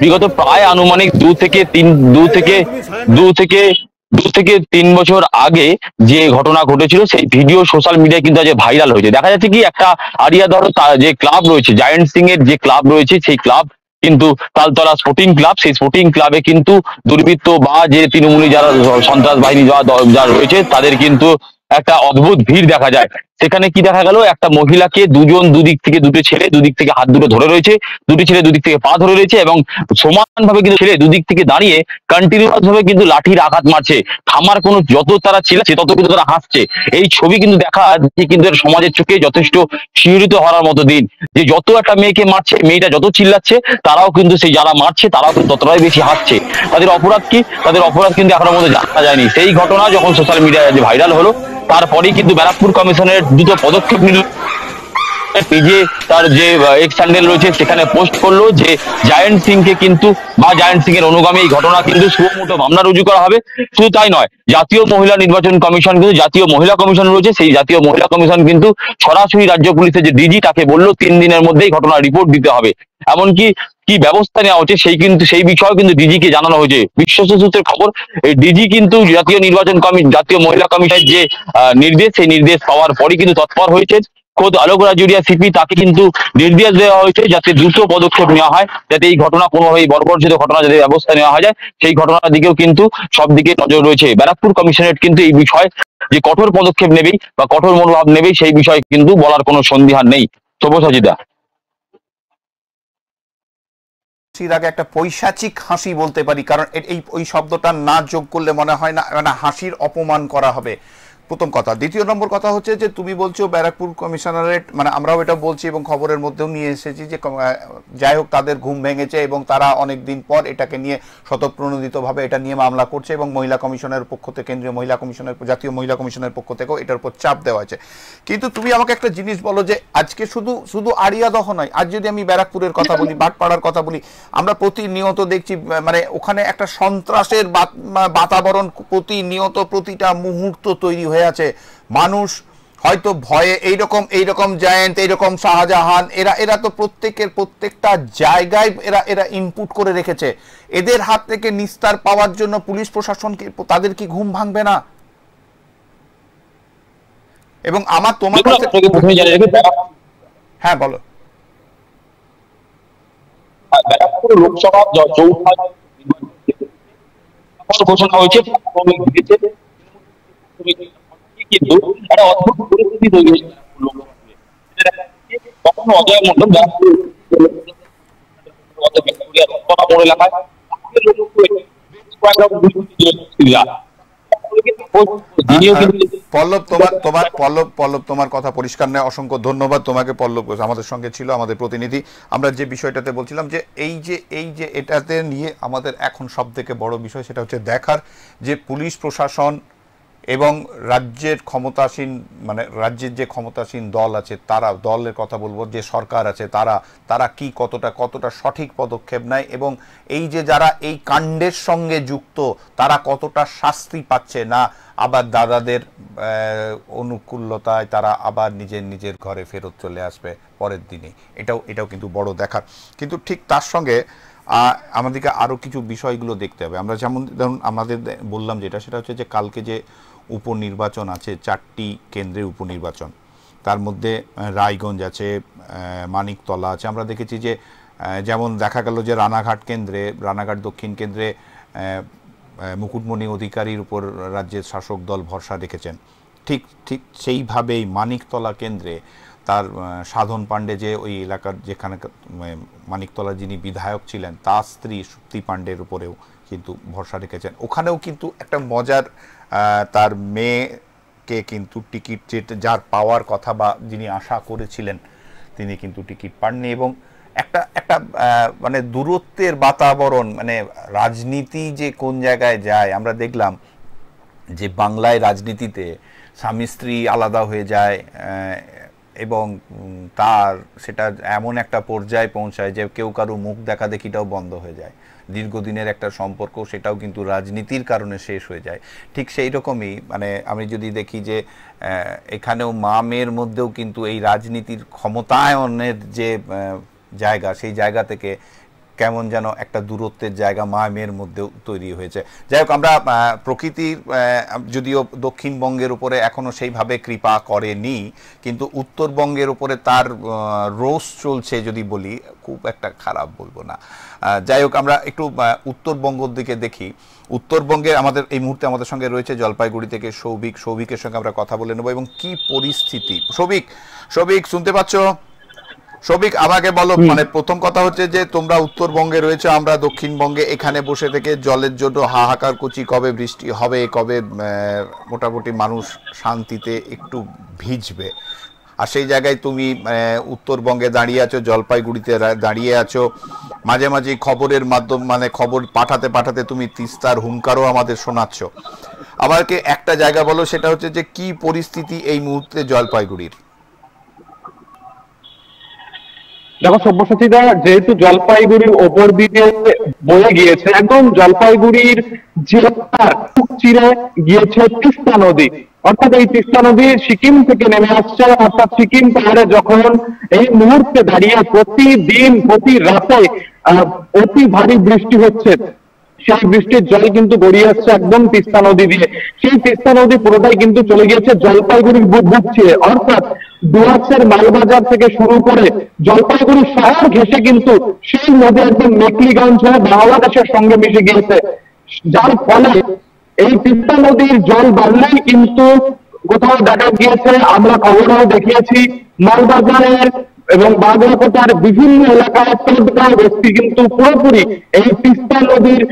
বিগত প্রায় আনুমানিক 2 থেকে 3 বছর আগে যে ঘটনা ঘটেছিল সেই ভিডিও সোশ্যাল মিডিয়ায় কিন্তু আজ ভাইরাল হয়েছে। দেখা যাচ্ছে কি একটা আরিয়াদহ যে ক্লাব রয়েছে, জায়েন্ট সিং এর যে ক্লাব রয়েছে, সেই ক্লাব কিন্তু তালতলা স্পোর্টিং ক্লাব, সেই স্পোর্টিং ক্লাবে কিন্তু দুর্বৃত্ত বা যে তৃণমূলী যারা সন্ত্রাস বাহিনী যারা রয়েছে তাদের কিন্তু একটা অদ্ভুত ভিড় দেখা যায়। সেখানে কি দেখা গেল, একটা মহিলাকে দুদিক থেকে দুটো ছেলে দুদিক থেকে হাত দুটো ধরে রয়েছে, দুটি ছেলে দুদিক থেকে পা ধরে রয়েছে এবং সমানভাবে কিন্তু ছেলে দুদিক থেকে দাঁড়িয়ে কন্টিনিউয়াস ভাবে কিন্তু লাঠির আঘাত মারছে। থামার কোনো, যত তারা চিল্লাচ্ছে তত কিন্তু তারা হাসছে। এই ছবি কিন্তু দেখা যাচ্ছে কিন্তু সমাজের চোখে যথেষ্ট শিহরিত হওয়ার মতো দিন, যে যত একটা মেয়েকে মারছে, মেয়েটা যত চিল্লাচ্ছে, তারাও কিন্তু সেই যারা মারছে তারাও কিন্তু ততটাই বেশি হাসছে। তাদের অপরাধ কি? তাদের অপরাধ কিন্তু এখনো মধ্যে জানা যায়নি। সেই ঘটনা যখন সোশ্যাল মিডিয়ায় ভাইরাল হলো, তারপরেই কিন্তু ব্যারাকপুর কমিশনের দ্রুত পদক্ষেপ নিল। নিজে তার যে এক্স হ্যান্ডেল রয়েছে সেখানে পোস্ট করলো যে জায়েন্ট সিং কে কিন্তু বা জায়েন্ট সিং এর অনুগামী এই ঘটনা কিন্তু সুমোটো মামলা রুজু করা হবে। শুধু তাই নয়, জাতীয় মহিলা নির্বাচন কমিশন কিন্তু জাতীয় মহিলা কমিশন রয়েছে, সেই জাতীয় মহিলা কমিশন কিন্তু সরাসরি রাজ্য পুলিশের যে ডিজি তাকে বললো 3 দিনের মধ্যেই ঘটনা রিপোর্ট দিতে হবে। এমনকি কি ব্যবস্থা নেওয়া হচ্ছে সেই বিষয়ে কিন্তু ডিজি কে জানানো হয়েছে। বিশ্বস্ত সূত্রের খবর, এই ডিজি কিন্তু জাতীয় মহিলা কমিশনের যে নির্দেশ, সেই নির্দেশ পাওয়ার পরই কিন্তু তৎপর হয়েছে। খোদ আলোক রাজুরিয়া সিপি, তাকে কিন্তু নির্দেশ দেওয়া হয়েছে যাতে দ্রুত পদক্ষেপ নেওয়া হয়, যাতে এই ঘটনা কোনোভাবেই বর্বরচিত ঘটনা যাতে ব্যবস্থা নেওয়া যায়, সেই ঘটনার দিকেও কিন্তু সব দিকে নজর রয়েছে। ব্যারাকপুর কমিশনারেট কিন্তু এই বিষয়ে যে কঠোর পদক্ষেপ নেবেই বা কঠোর মনোভাব নেবেই সেই বিষয়ে কিন্তু বলার কোনো সন্দিহান নেই। সব্যসাচিদা, আগে একটা পৈশাচিক হাসি বলতে পারি, কারণ ওই শব্দটা না যোগ করলে মনে হয় না মানে হাসির অপমান করা হবে, প্রথম কথা। দ্বিতীয় নম্বর কথা হচ্ছে যে তুমি বলছো ব্যারাকপুর কমিশনারেট, মানে আমরাও এটা বলছি এবং খবরের মধ্যেও নিয়ে এসেছি যে যাই হোক তাদের ঘুম ভেঙেছে এবং তারা অনেক দিন পর এটাকে নিয়ে স্বতঃপ্রণোদিতভাবে এটা নিয়ে মামলা করছে এবং মহিলা কমিশনের পক্ষ থেকে, কেন্দ্রীয় মহিলা কমিশনের, জাতীয় মহিলা কমিশনের পক্ষ থেকেও এটার উপর চাপ দেওয়া হয়েছে। কিন্তু তুমি আমাকে একটা জিনিস বলো যে আজকে শুধু আরিয়াদহ নয়, আজ যদি আমি ব্যারাকপুরের কথা বলি, বাটপাড়ার কথা বলি, আমরা প্রতিনিয়ত দেখছি মানে ওখানে একটা সন্ত্রাসের বাতাবরণ প্রতিনিয়ত প্রতিটা মুহূর্ত তৈরি হয়ে আছে। মানুষ হয়তো ভয়ে এইরকম জায়েন্ট, এইরকম শাহজাহান, এরা তো প্রত্যেকটা জায়গায় এরা ইনপুট করে রেখেছে। এদের হাত থেকে নিস্তার পাওয়ার জন্য পুলিশ প্রশাসন তাদের কি ঘুম ভাঙবে না? এবং আমার তোমার কাছে, হ্যাঁ বলো। ব্যারাকপুর লোকসভা চৌঠা ঘোষণা হয়েছে, কিন্তু একটা অদ্ভুত পরিস্থিতি তৈরি হয়েছে। কখনো অজয় মন্ডল এলাকায় পল্লব তোমার কথা পরিষ্কার নয়, অসংখ্য ধন্যবাদ তোমাকে। পল্লব আমাদের সঙ্গে ছিল, আমাদের প্রতিনিধি। আমরা যে বিষয়টাতে বলছিলাম যে এই যে এটাতে নিয়ে আমাদের এখন সব থেকে বড় বিষয় সেটা হচ্ছে দেখার যে পুলিশ প্রশাসন এবং রাজ্যের ক্ষমতাসীন, মানে রাজ্যের যে ক্ষমতাসীন দল আছে, তারা, দলের কথা বলবো, যে সরকার আছে, তারা কি কতটা সঠিক পদক্ষেপ নেয় এবং এই যে যারা এই কাণ্ডের সঙ্গে যুক্ত তারা কতটা শাস্তি পাচ্ছে না, আবার দাদাদের অনুকূলতায় তারা আবার নিজের ঘরে ফেরত চলে আসবে পরের দিনে। এটাও কিন্তু বড় দেখার। কিন্তু ঠিক তার সঙ্গে আমাদেরকে আরও কিছু বিষয়গুলো দেখতে হবে। আমরা যেমন ধরুন আমাদের বললাম সেটা হচ্ছে যে কালকে যে উপনির্বাচন আছে, 4টি কেন্দ্রে উপনির্বাচন, তার মধ্যে রায়গঞ্জ আছে, মানিকতলা আছে। আমরা দেখেছি যে যেমন দেখা গেল যে রানাঘাট দক্ষিণ কেন্দ্রে মুকুটমণি অধিকারীর উপর রাজ্যের শাসক দল ভরসা রেখেছেন। ঠিক সেইভাবেই মানিকতলা কেন্দ্রে তার সাধন পাণ্ডে, যে ওই এলাকার যেখানে মানিকতলার যিনি বিধায়ক ছিলেন, তার স্ত্রী সুপ্তি পাণ্ডের উপরেও কিন্তু ভরসা রেখেছেন। ওখানেও কিন্তু একটা মজার, তার মেয়েকে কিন্তু টিকিট যার পাওয়ার কথা বা যিনি আশা করেছিলেন তিনি কিন্তু টিকিট পাননি এবং একটা মানে দূরত্বের বাতাবরণ, মানে রাজনীতি যে কোন জায়গায় যায়। আমরা দেখলাম যে বাংলায় রাজনীতিতে স্বামী স্ত্রী আলাদা হয়ে যায় এবং সেটা এমন একটা পর্যায়ে পৌঁছায় যে কেউ কারো মুখ দেখা দেখিটাও বন্ধ হয়ে যায়। দীর্ঘদিনের একটা সম্পর্ক, সেটাও কিন্তু রাজনীতির কারণে শেষ হয়ে যায়। ঠিক সেই রকমই মানে আমি যদি দেখি যে এখানেও মা মেয়ের মধ্যেও কিন্তু এই রাজনীতির ক্ষমতায়নের যে জায়গা, সেই জায়গা থেকে কেমন যেন একটা দূরত্বের জায়গা মা মেয়ের মধ্যেও তৈরি হয়েছে। যাই হোক, আমরা প্রকৃতির যদিও দক্ষিণবঙ্গের উপরে এখনও সেইভাবে কৃপা করেনি, কিন্তু উত্তরবঙ্গের উপরে তার রোষ চলছে যদি বলি, খুব একটা খারাপ বলবো না। যাই হোক, আমরা একটু উত্তরবঙ্গের দিকে দেখি। উত্তরবঙ্গে আমাদের এই মুহূর্তে আমাদের সঙ্গে রয়েছে জলপাইগুড়ি থেকে সৌভিকের সঙ্গে আমরা কথা বলে নেব এবং কি পরিস্থিতি। সৌভিক শুনতে পাচ্ছ? সৌভিক, আমাকে বলো, মানে প্রথম কথা হচ্ছে যে তোমরা উত্তরবঙ্গে রয়েছে, আমরা দক্ষিণবঙ্গে, এখানে বসে থেকে জলের জন্য হাহাকার করছি, কবে বৃষ্টি হবে, কবে মোটামুটি মানুষ শান্তিতে একটু ভিজবে। আর সেই জায়গায় তুমি উত্তরবঙ্গে দাঁড়িয়ে আছো, জলপাইগুড়িতে দাঁড়িয়ে আছো, মাঝে মাঝে খবরের মাধ্যম মানে খবর পাঠাতে পাঠাতে তুমি তিস্তার হুঙ্কারও আমাদের শোনাচ্ছ। আমাকে একটা জায়গা বলো, সেটা হচ্ছে যে কি পরিস্থিতি এই মুহূর্তে জলপাইগুড়ির? দেখো সব্যসাচীদা, যেহেতু জলপাইগুড়ির ওপর দিকে বয়ে গিয়েছে, একদম জলপাইগুড়ির জেলার চিরে গিয়েছে তিস্তা নদী, অর্থাৎ এই তিস্তা নদী সিকিম থেকে নেমে আসছে, অর্থাৎ সিকিম পাহাড়ে যখন এই মুহূর্তে দাঁড়িয়ে প্রতিদিন প্রতি রাতে অতি ভারী বৃষ্টি হচ্ছে, সেই বৃষ্টির জল কিন্তু গড়িয়ে আসছে একদম তিস্তা নদী দিয়ে। সেই তিস্তা নদী পুরোটাই কিন্তু চলে গিয়েছে জলপাইগুড়ির বুক ছিঁড়ে, অর্থাৎ ডুয়ার্সের মালবাজার থেকে শুরু করে জলপাইগুড়ি শহর ঘেঁষে কিন্তু সেই নদী একদম মেকলিগঞ্জ হয়ে বাংলাদেশের সঙ্গে মিশে গিয়েছে, যার ফলে এই তিস্তা নদীর জল বাড়লেই কিন্তু কোথাও দেখা গিয়েছে, আমরা খবরেও দেখিয়েছি, মালবাজারের এবং বাগেরহাটের বিভিন্ন এলাকায় ব্যক্তি কিন্তু পুরোপুরি এই তিস্তা নদীর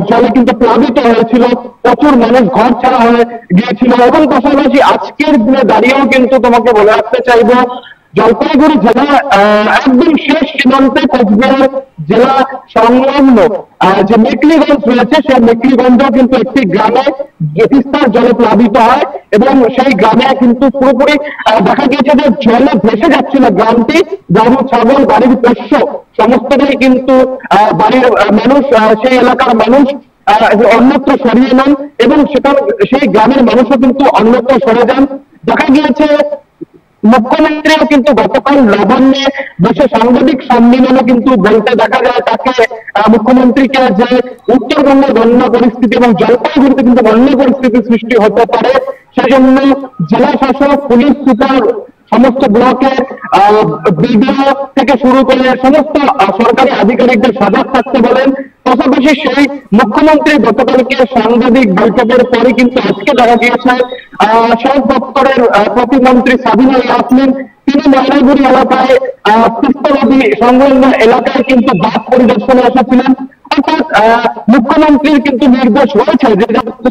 জলে কিন্তু প্লাবিত হয়েছিল, প্রচুর মানুষ ঘর ছাড়া হয়ে গিয়েছিল। এবং পাশাপাশি আজকের দিনে দাঁড়িয়েও কিন্তু তোমাকে বলে রাখতে চাইবো, জলপাইগুড়ি জেলা একদম শেষ সীমান্তে কোচবিহার জেলা সংলগ্ন যে মেকলিগঞ্জ রয়েছে, সেই মেকলিগঞ্জও কিন্তু একটি গ্রামে তিস্তার জলে প্লাবিত হয় এবং সেই গ্রামে কিন্তু পুরোপুরি দেখা গিয়েছে যে জলে ভেসে যাচ্ছিল গ্রামটি, গরু ছাগল বাড়ির পোষ্য সমস্তটাই কিন্তু বাড়ির মানুষ, সেই এলাকার মানুষ অন্যত্র সরিয়ে নেন এবং সেই গ্রামের মানুষও কিন্তু অন্যত্র সরে যান। দেখা গিয়েছে মুখ্যমন্ত্রীও কিন্তু গতকাল নবান্নে বসে সাংবাদিক সম্মেলনে কিন্তু বলতে দেখা যায় তাকে, মুখ্যমন্ত্রীকে, যে উত্তরবঙ্গের বন্যা পরিস্থিতি এবং জলপাইগুড়িতে কিন্তু বন্যা পরিস্থিতি সৃষ্টি হতে পারে, সেজন্য জেলা শাসক, পুলিশ সুপার, সমস্ত ব্লকের বিডিও থেকে শুরু করে সমস্ত সরকারি আধিকারিকদের সজাগ থাকতে বলেন। পাশাপাশি সেই মুখ্যমন্ত্রী গতকালকে সাংবাদিক বৈঠকের পরে কিন্তু আজকে দেখা গিয়েছে সেচ দপ্তরের প্রতিমন্ত্রী সাবিনা ইয়াসমিন, তিনি ময়নাগুড়ি এলাকায় তিস্তা নদী সংলগ্ন এলাকায় কিন্তু বাস পরিদর্শনে এসেছিলেন। অর্থাৎ মুখ্যমন্ত্রীর কিন্তু নির্দেশ রয়েছে যে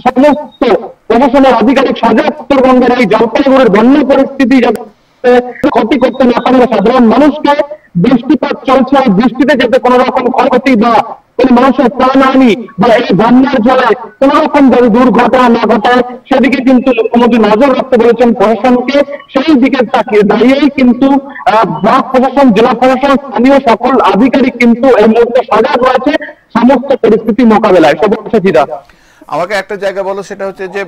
সমস্ত প্রশাসনের আধিকারিক সজাগ উত্তরবঙ্গের এই জলপাইগুড়ির বন্যা পরিস্থিতি ক্ষতি করতে না পারে সাধারণ মানুষকে, বৃষ্টিপাত চলছে, এই বৃষ্টিতে যাতে কোন রকম ক্ষয়ক্ষতি বা কোন মানুষের প্রাণহানি বা এই বন্যার জলে কোন রকম যাতে দুর্ঘটনা না ঘটায় সেদিকে কিন্তু মুখ্যমন্ত্রী নজর রাখতে বলেছেন প্রশাসনকে। সেই দিকে তাকিয়ে দাঁড়িয়েই কিন্তু ব্লক প্রশাসন, জেলা প্রশাসন, স্থানীয় সকল আধিকারিক কিন্তু এই মুহূর্তে সজাগ রয়েছে সমস্ত পরিস্থিতি মোকাবেলায়। সব্যসাচীদা, আমাকে একটা জায়গা বলো, সেটা হচ্ছে যে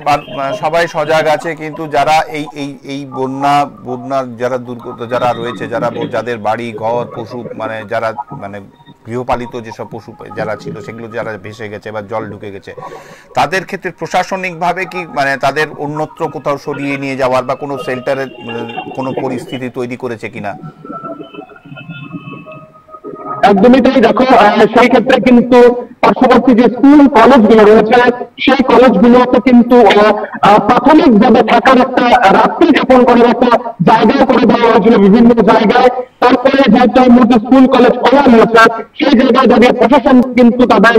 সবাই সজাগ আছে, কিন্তু যারা এই এই এই বন্যার যারা দুর্গত যারা রয়েছে, যাদের বাড়ি ঘর পশু মানে যারা মানে গৃহপালিত যেসব পশু যারা ছিল সেগুলো যারা ভেসে গেছে বা জল ঢুকে গেছে, তাদের ক্ষেত্রে প্রশাসনিকভাবে কি মানে তাদের অন্যত্র কোথাও সরিয়ে নিয়ে যাওয়ার বা কোনো শেল্টারের কোনো পরিস্থিতি তৈরি করেছে কিনা? একদমই তাই। দেখো সেই ক্ষেত্রে কিন্তু পার্শ্ববর্তী যে স্কুল কলেজগুলো রয়েছে সেই কলেজগুলোতে কিন্তু প্রাথমিকভাবে থাকার একটা রাত্রি যাপন করার একটা জায়গা করে দেওয়া হয়েছিল বিভিন্ন জায়গায়। তারপরে যেহেতু মধ্যে স্কুল কলেজ খোলা হয়েছে সেই জায়গায় দাঁড়িয়ে প্রশাসন কিন্তু তাদের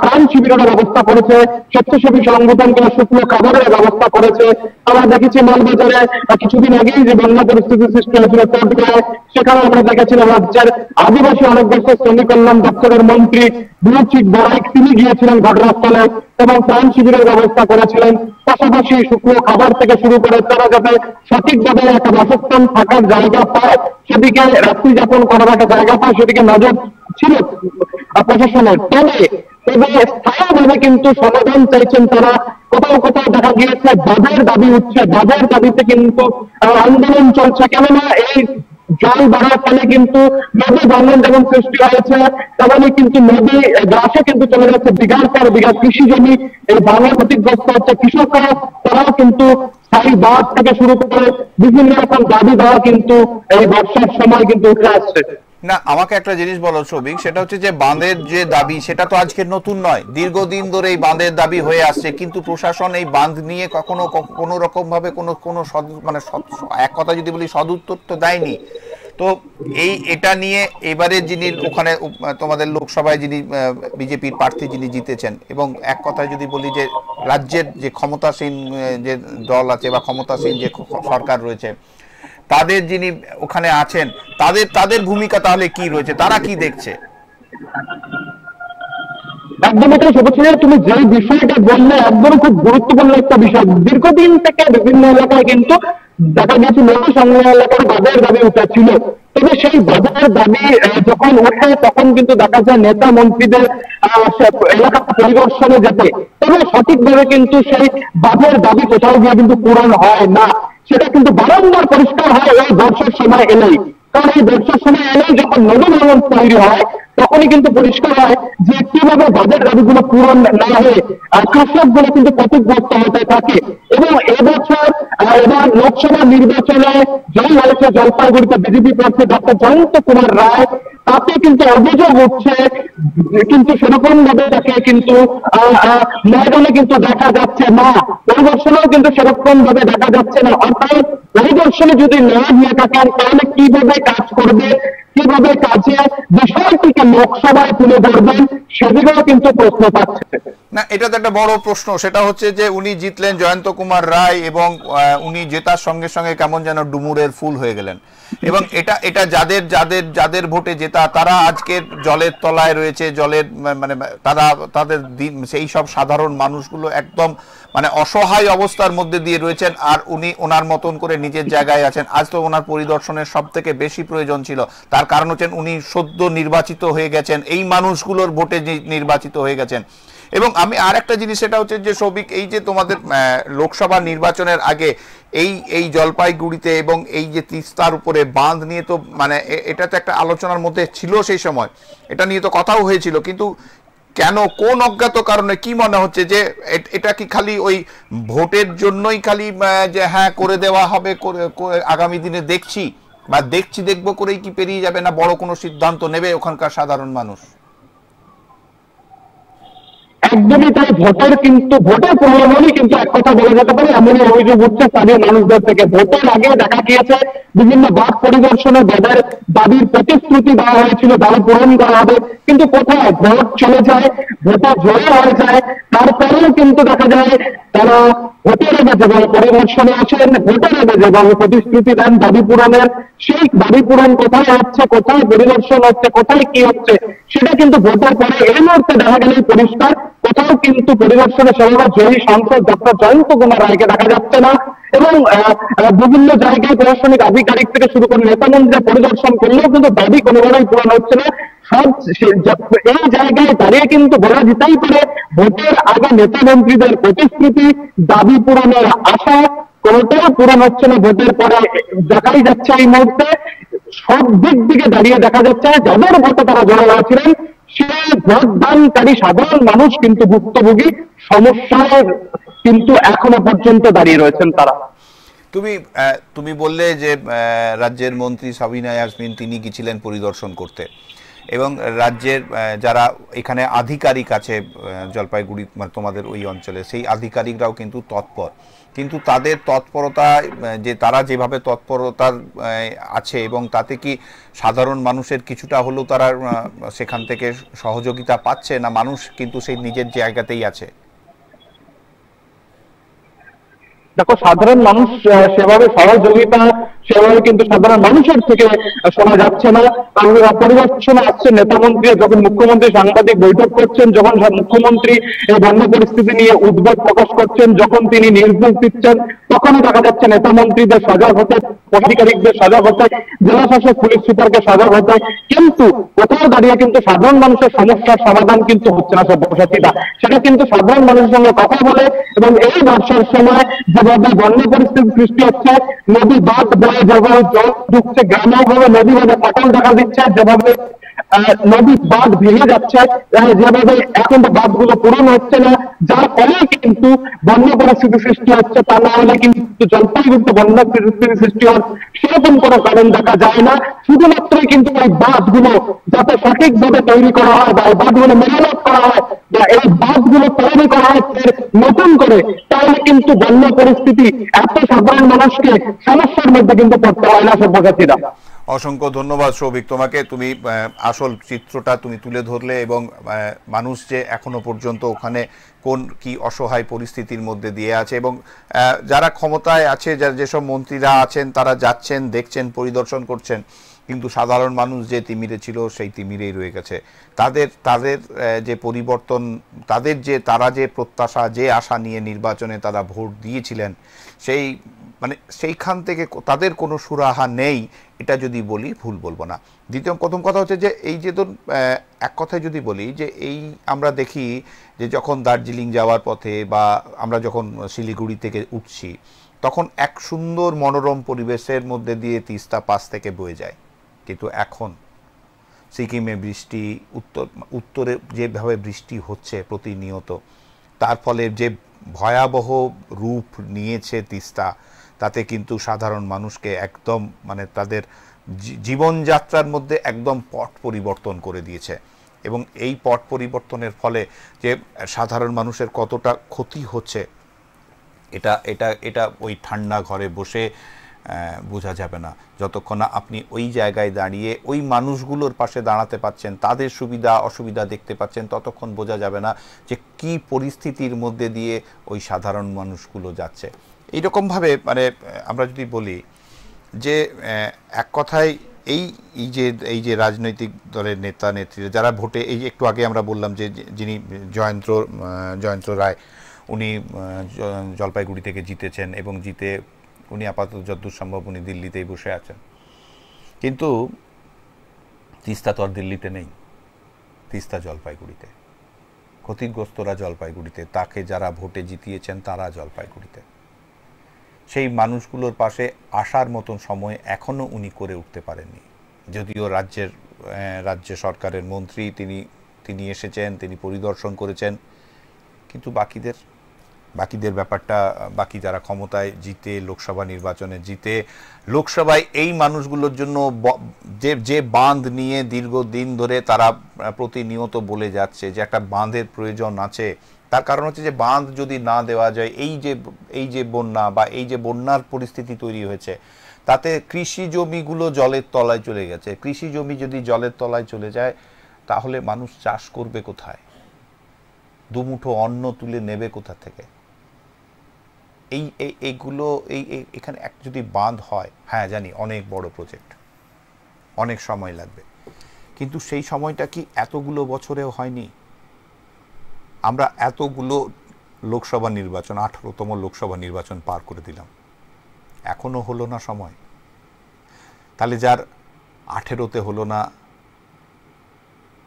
ত্রাণ শিবিরের ব্যবস্থা করেছে, স্বেচ্ছাসেবী সংগঠনকে শুকনো খাবারের ব্যবস্থা করেছে। আমরা দেখেছি মালবাজারে কিছুদিন আগেই যে বন্যা পরিস্থিতি সৃষ্টি হয়েছিল সেখানে আমরা দেখেছিলাম রাজ্যের আদিবাসী অনেক শ্রমিক কল্যাণ দপ্তরের মন্ত্রী বিরোচিক লড়াই তিনি গিয়েছিলেন ঘটনাস্থলে এবং ত্রাণ শিবিরের ব্যবস্থা করেছিলেন। পাশাপাশি শুকনো খাবার থেকে শুরু করে তারা যাতে সঠিকভাবে একটা বাসস্থান থাকার জায়গা পায়, সেদিকে রাত্রি যাপন করার একটা জায়গা পায়, সেদিকে নজর ছিল প্রশাসনের। তবে স্থায়ীভাবে কিন্তু সমাধান চাইছেন তারা। কোথাও কোথাও দেখা গিয়েছে বাঁধের দাবি উঠছে, বাঁধের দাবিতে কিন্তু আন্দোলন চলছে। কেননা এই জল বাড়ার ফলে কিন্তু নদী ভাঙন যেমন সৃষ্টি হয়েছে, তেমনি কিন্তু নদী গ্রাসে কিন্তু চলে যাচ্ছে বিঘার পর বিঘা কৃষি জমি। এই ভাঙন ক্ষতিগ্রস্ত হচ্ছে কৃষকরা, তারাও কিন্তু স্থায়ী বাঁধ থেকে শুরু করে বিভিন্ন রকম দাবি দেওয়া কিন্তু এই বর্ষার সময় কিন্তু উঠে আসছে। না, আমাকে একটা জিনিস বলো সৌভিক, সেটা হচ্ছে যে বাঁধের যে দাবি সেটা তো আজকের নতুন নয়, দীর্ঘদিন ধরে এই বাঁধের দাবি হয়ে আসছে, কিন্তু প্রশাসন এই বাঁধ নিয়ে কখনো কোনো রকম ভাবে কোনো মানে এক কথা যদি বলি সদুত্তর তো দেয়নি। তো এটা নিয়ে এবারে যিনি ওখানে তোমাদের লোকসভায় যিনি বিজেপির প্রার্থী যিনি জিতেছেন, এবং এক কথায় যদি বলি যে রাজ্যের যে ক্ষমতাসীন যে দল আছে বা ক্ষমতাসীন যে সরকার রয়েছে, তাদের যিনি ওখানে আছেন, তাদের ভূমিকা তাহলে কি রয়েছে, তারা কি দেখছে? একদম এটা সবচেয়ে তুমি যে বিষয়টা বললে একদম খুব গুরুত্বপূর্ণ একটা বিষয়। দীর্ঘদিন থেকে বিভিন্ন এলাকায় কিন্তু দেখা গেছে নদী সংলগ্ন এলাকার বাজার দাবি উঠেছিল। তবে সেই বাজার দাবি যখন ওঠে তখন কিন্তু দেখা যায় নেতা মন্ত্রীদের এলাকা পরিদর্শনে যেতে, তবে সঠিকভাবে কিন্তু সেই বাজার দাবি কোথাও গিয়ে কিন্তু পূরণ হয় না। সেটা কিন্তু বারংবার পরিষ্কার হয় এই বর্ষার সময় এলেই। কারণ এই বর্ষার সময় এলেই যখন নদী ভাঙন তৈরি হয় তখনই কিন্তু পরিষ্কার হয় যে কিভাবে বাজার দাবিগুলো পূরণ না হয়ে কৃষকগুলো কিন্তু ক্ষতিগ্রস্ত হতে থাকে। এবং এবছর এবার লোকসভা নির্বাচনে জয়ী হয়েছে জলপাইগুড়িতে বিজেপি প্রার্থী ডক্টর জয়ন্ত কুমার রায়, তাতে কিন্তু অভিযোগ উঠছে, কিন্তু সেরকম ভাবে তাকে কিন্তু ময়দানে কিন্তু দেখা যাচ্ছে না, পরিদর্শনেও কিন্তু সেরকম ভাবে দেখা যাচ্ছে না। অর্থাৎ পরিদর্শনে যদি না হয়ে থাকেন তাহলে কিভাবে কাজ করবে, কিভাবে কাজে বিষয়টিকে লোকসভায় তুলে ধরবেন, সেদিকেও কিন্তু প্রশ্ন পাচ্ছে। না, এটা তো একটা বড় প্রশ্ন। সেটা হচ্ছে যে উনি জিতলেন জয়ন্ত কুমার রায়, এবং উনি জেতার সঙ্গে সঙ্গে কেমন যেন ডুমুরের ফুল হয়ে গেলেন। এবং এটা যাদের যাদের যাদের ভোটে জেতা তারা আজকের জলের তলায় রয়েছে, জলের মানে তাদের সেই সব সাধারণ মানুষগুলো একদম মানে অসহায় অবস্থার মধ্যে দিয়ে রয়েছেন, আর উনি ওনার মতন করে নিজের জায়গায় আছেন। আজ তো ওনার পরিদর্শনের সব থেকে বেশি প্রয়োজন ছিল, তার কারণ হচ্ছেন উনি সদ্য নির্বাচিত হয়ে গেছেন, এই মানুষগুলোর ভোটে নির্বাচিত হয়ে গেছেন। এবং আমি আর একটা জিনিস, সেটা হচ্ছে যে সৌভিক, এই যে তোমাদের লোকসভা নির্বাচনের আগে এই জলপাইগুড়িতে এবং এই যে তিস্তার উপরে বাঁধ নিয়ে তো মানে এটা তো একটা আলোচনার মধ্যে ছিল, সেই সময় এটা নিয়ে তো কথাও হয়েছিল, কিন্তু কেন কোন অজ্ঞাত কারণে কি মনে হচ্ছে যে এটা কি খালি ওই ভোটের জন্যই খালি যে হ্যাঁ করে দেওয়া হবে, আগামী দিনে দেখছি বা দেখবো করেই কি পেরিয়ে যাবে, না বড় কোনো সিদ্ধান্ত নেবে ওখানকার সাধারণ মানুষ? একদমই তাই। ভোটের প্রলোভনই কিন্তু এক কথা বলা যেতে পারে, এমনই অভিযোগ উঠছে স্থানীয় মানুষদের থেকে। ভোটের আগে দেখা গিয়েছে বিভিন্ন বাঁধ পরিদর্শনে বাজার দাবির প্রতিশ্রুতি দেওয়া হয়েছিল, দাবি পূরণ করা হবে, কিন্তু কোথায় ভোট চলে যায়, ভোটে জয় হয়ে যায়, তারপরেও কিন্তু দেখা যায় তারা ভোটের আগে যেভাবে পরিদর্শনে আসেন, ভোটের আগে যেভাবে প্রতিশ্রুতি দেন দাবি পূরণের, সেই দাবি পূরণ কোথায় হচ্ছে, কোথায় পরিদর্শন হচ্ছে, কোথায় কি হচ্ছে, সেটা কিন্তু ভোটের পরে এই মুহূর্তে দেখা গেলেই পরিষ্কার। কোথাও কিন্তু পরিদর্শনে সেভাবে জয়ী সাংসদ ডক্টর জয়ন্ত কুমার রায়কে দেখা যাচ্ছে না। এবং বিভিন্ন জায়গায় প্রশাসনিক আধিকারিক থেকে শুরু করে নেতামন্ত্রীরা পরিদর্শন করলেও কিন্তু দাবি কোনোভাবেই পূরণ হচ্ছে না। এই জায়গায় দাঁড়িয়ে কিন্তু বলা যেতেই পারে ভোটের আগে নেতা মন্ত্রীদের প্রতিশ্রুতি, দাবি পূরণের আশা কোনোটাই পূরণ হচ্ছে না। ভোটের পরে দেখাই যাচ্ছে এই মুহূর্তে সব দিক দিকে দাঁড়িয়ে দেখা যাচ্ছে যাদের ভোটে তারা জড়ো হয়েছিলেন সেই ভোটদানকারী সাধারণ মানুষ কিন্তু ভুক্তভোগী, সমস্যার কিন্তু এখনো পর্যন্ত দাঁড়িয়ে রয়েছেন তারা। তুমি বললে যে রাজ্যের মন্ত্রী সাবিনা ইয়াসমিন তিনি গিয়েছিলেন পরিদর্শন করতে, এবং রাজ্যের যারা এখানে আধিকারিক আছে জলপাইগুড়ি তোমাদের ওই অঞ্চলে, সেই আধিকারিকরাও কিন্তু তৎপর, কিন্তু তাদের তৎপরতা যে তারা যেভাবে তৎপরতার আছে, এবং তাতে কি সাধারণ মানুষের কিছুটা হলেও তারা সেখান থেকে সহযোগিতা পাচ্ছে, না মানুষ কিন্তু সেই নিজের জায়গাতেই আছে? দেখো, সাধারণ মানুষ সেভাবে সহযোগিতা সেভাবে কিন্তু সাধারণ মানুষের থেকে শোনা যাচ্ছে না। পরিদর্শনে আসছেন নেতা মন্ত্রী, যখন মুখ্যমন্ত্রী সাংবাদিক বৈঠক করছেন, যখন মুখ্যমন্ত্রী এই বন্যা পরিস্থিতি নিয়ে উদ্বেগ প্রকাশ করছেন, যখন তিনি নির্দেশ দিচ্ছেন, তখনই দেখা যাচ্ছে নেতা মন্ত্রীদের সজাগ হতে, আধিকারিকদের সজাগ হতে, জেলা শাসক পুলিশ সুপারকে সজাগ হতে, কিন্তু কোথাও দাঁড়িয়ে কিন্তু সাধারণ মানুষের সমস্যার সমাধান কিন্তু হচ্ছে না সব্যসাচীরা। সেটা কিন্তু সাধারণ মানুষের সঙ্গে কথা বলে এবং এই বর্ষার সময় যেভাবে বন্যা পরিস্থিতি সৃষ্টি হচ্ছে, নদী বাঁধ বয়ে যেভাবে জল ঢুকছে, গ্রামে ভাবে নদী বাঁধে ফাটল দেখা দিচ্ছে, যেভাবে নদী বাঁধ ভেঙে যাচ্ছে, যেভাবে এখন বাঁধগুলো পূরণ হচ্ছে না, যার ফলে কিন্তু বন্যা পরিস্থিতি সৃষ্টি হচ্ছে। তা না হলে কিন্তু জলপাইগুড়িতে বন্যা পরিস্থিতি সৃষ্টি হওয়ার সেরকম কোনো কারণ দেখা যায় না। শুধুমাত্রই কিন্তু এই বাঁধগুলো যাতে সঠিকভাবে তৈরি করা হয় বা এই বাঁধগুলো মেরামত করা হয় বা এই বাঁধগুলো তৈরি করা হচ্ছে নতুন করে, তাহলে কিন্তু বন্যা পরিস্থিতি এত সাধারণ মানুষকে সমস্যার মধ্যে কিন্তু পড়তে হয় না সব্যসাচীরা। অসংখ্য ধন্যবাদ সৌভিক তোমাকে, তুমি আসল চিত্রটা তুমি তুলে ধরলে এবং মানুষ যে এখনো পর্যন্ত ওখানে কোন কি অসহায় পরিস্থিতির মধ্যে দিয়ে আছে এবং যারা ক্ষমতায় আছে, যেসব মন্ত্রীরা আছেন তারা যাচ্ছেন, দেখছেন, পরিদর্শন করছেন, কিন্তু সাধারণ মানুষ যে তিমিরে ছিল সেই তিমিরেই রয়ে গেছে। তাদের যে পরিবর্তন, তারা যে প্রত্যাশা, যে আশা নিয়ে নির্বাচনে তারা ভোট দিয়েছিলেন, সেইখান থেকে তাদের কোনো সুরাহা নেই, এটা যদি বলি ভুল বলবো না। প্রথম কথা হচ্ছে যে এই যে এক কথায় যদি বলি যে এই আমরা দেখি যে যখন দার্জিলিং যাওয়ার পথে বা আমরা যখন শিলিগুড়ি থেকে উঠছি, তখন এক সুন্দর মনোরম পরিবেশের মধ্যে দিয়ে তিস্তা পাশ থেকে বয়ে যায়, কিন্তু এখন সিকিমে বৃষ্টি, উত্তরে যেভাবে বৃষ্টি হচ্ছে প্রতিনিয়ত, তার ফলে যে ভয়াবহ রূপ নিয়েছে তিস্তা, তাতে কিন্তু সাধারণ মানুষকে একদম তাদের জীবনযাত্রার মধ্যে একদম পট পরিবর্তন করে দিয়েছে। এবং এই পট পরিবর্তনের ফলে যে সাধারণ মানুষের কতটা ক্ষতি হচ্ছে, এটা ওই ঠান্ডা ঘরে বসে বোঝা যাবে না। যতক্ষণ না আপনি ওই জায়গায় দাঁড়িয়ে ওই মানুষগুলোর পাশে দাঁড়াতে পাচ্ছেন, তাদের সুবিধা অসুবিধা দেখতে পাচ্ছেন, ততক্ষণ বোঝা যাবে না যে কি পরিস্থিতির মধ্যে দিয়ে ওই সাধারণ মানুষগুলো যাচ্ছে। এইরকমভাবে আমরা যদি বলি যে এক কথায় এই যে রাজনৈতিক দলের নেতা নেত্রীরা যারা ভোটে, এই যে একটু আগে আমরা বললাম যে যিনি জয়ন্ত রায়, উনি জলপাইগুড়ি থেকে জিতেছেন এবং জিতে উনি আপাতত যতদূর সম্ভব উনি দিল্লিতেই বসে আছেন, কিন্তু তিস্তা তো আর দিল্লিতে নেই, তিস্তা জলপাইগুড়িতে, ক্ষতিগ্রস্তরা জলপাইগুড়িতে, তাকে যারা ভোটে জিতিয়েছেন তারা জলপাইগুড়িতে। সেই মানুষগুলোর পাশে আসার মতন সময় এখনও উনি করে উঠতে পারেননি। যদিও রাজ্য সরকারের মন্ত্রী, তিনি এসেছেন, তিনি পরিদর্শন করেছেন, কিন্তু বাকিদের ব্যাপারটা, বাকি যারা ক্ষমতায় জিতে, লোকসভা নির্বাচনে জিতে, লোকসভায় এই মানুষগুলোর জন্য যে বাঁধ নিয়ে দীর্ঘদিন ধরে তারা প্রতিনিয়ত বলে যাচ্ছে যে একটা বাঁধের প্রয়োজন আছে, তার কারণ হচ্ছে যে বাঁধ যদি না দেওয়া যায়, এই যে বন্যা বা এই যে বন্যার পরিস্থিতি তৈরি হয়েছে, তাতে কৃষি জমিগুলো জলের তলায় চলে গেছে। কৃষি জমি যদি জলের তলায় চলে যায়, তাহলে মানুষ চাষ করবে কোথায়? দুমুঠো অন্ন তুলে নেবে কোথা থেকে? এইগুলো এখানে যদি বাঁধ হয়, হ্যাঁ জানি অনেক বড় প্রজেক্ট, অনেক সময় লাগবে, কিন্তু সেই সময়টা কি এতগুলো বছরেও হয়নি? আমরা এতগুলো লোকসভা নির্বাচন, 18তম লোকসভা নির্বাচন পার করে দিলাম, এখনো হলো না সময়। তাহলে যার 18তে হলো না,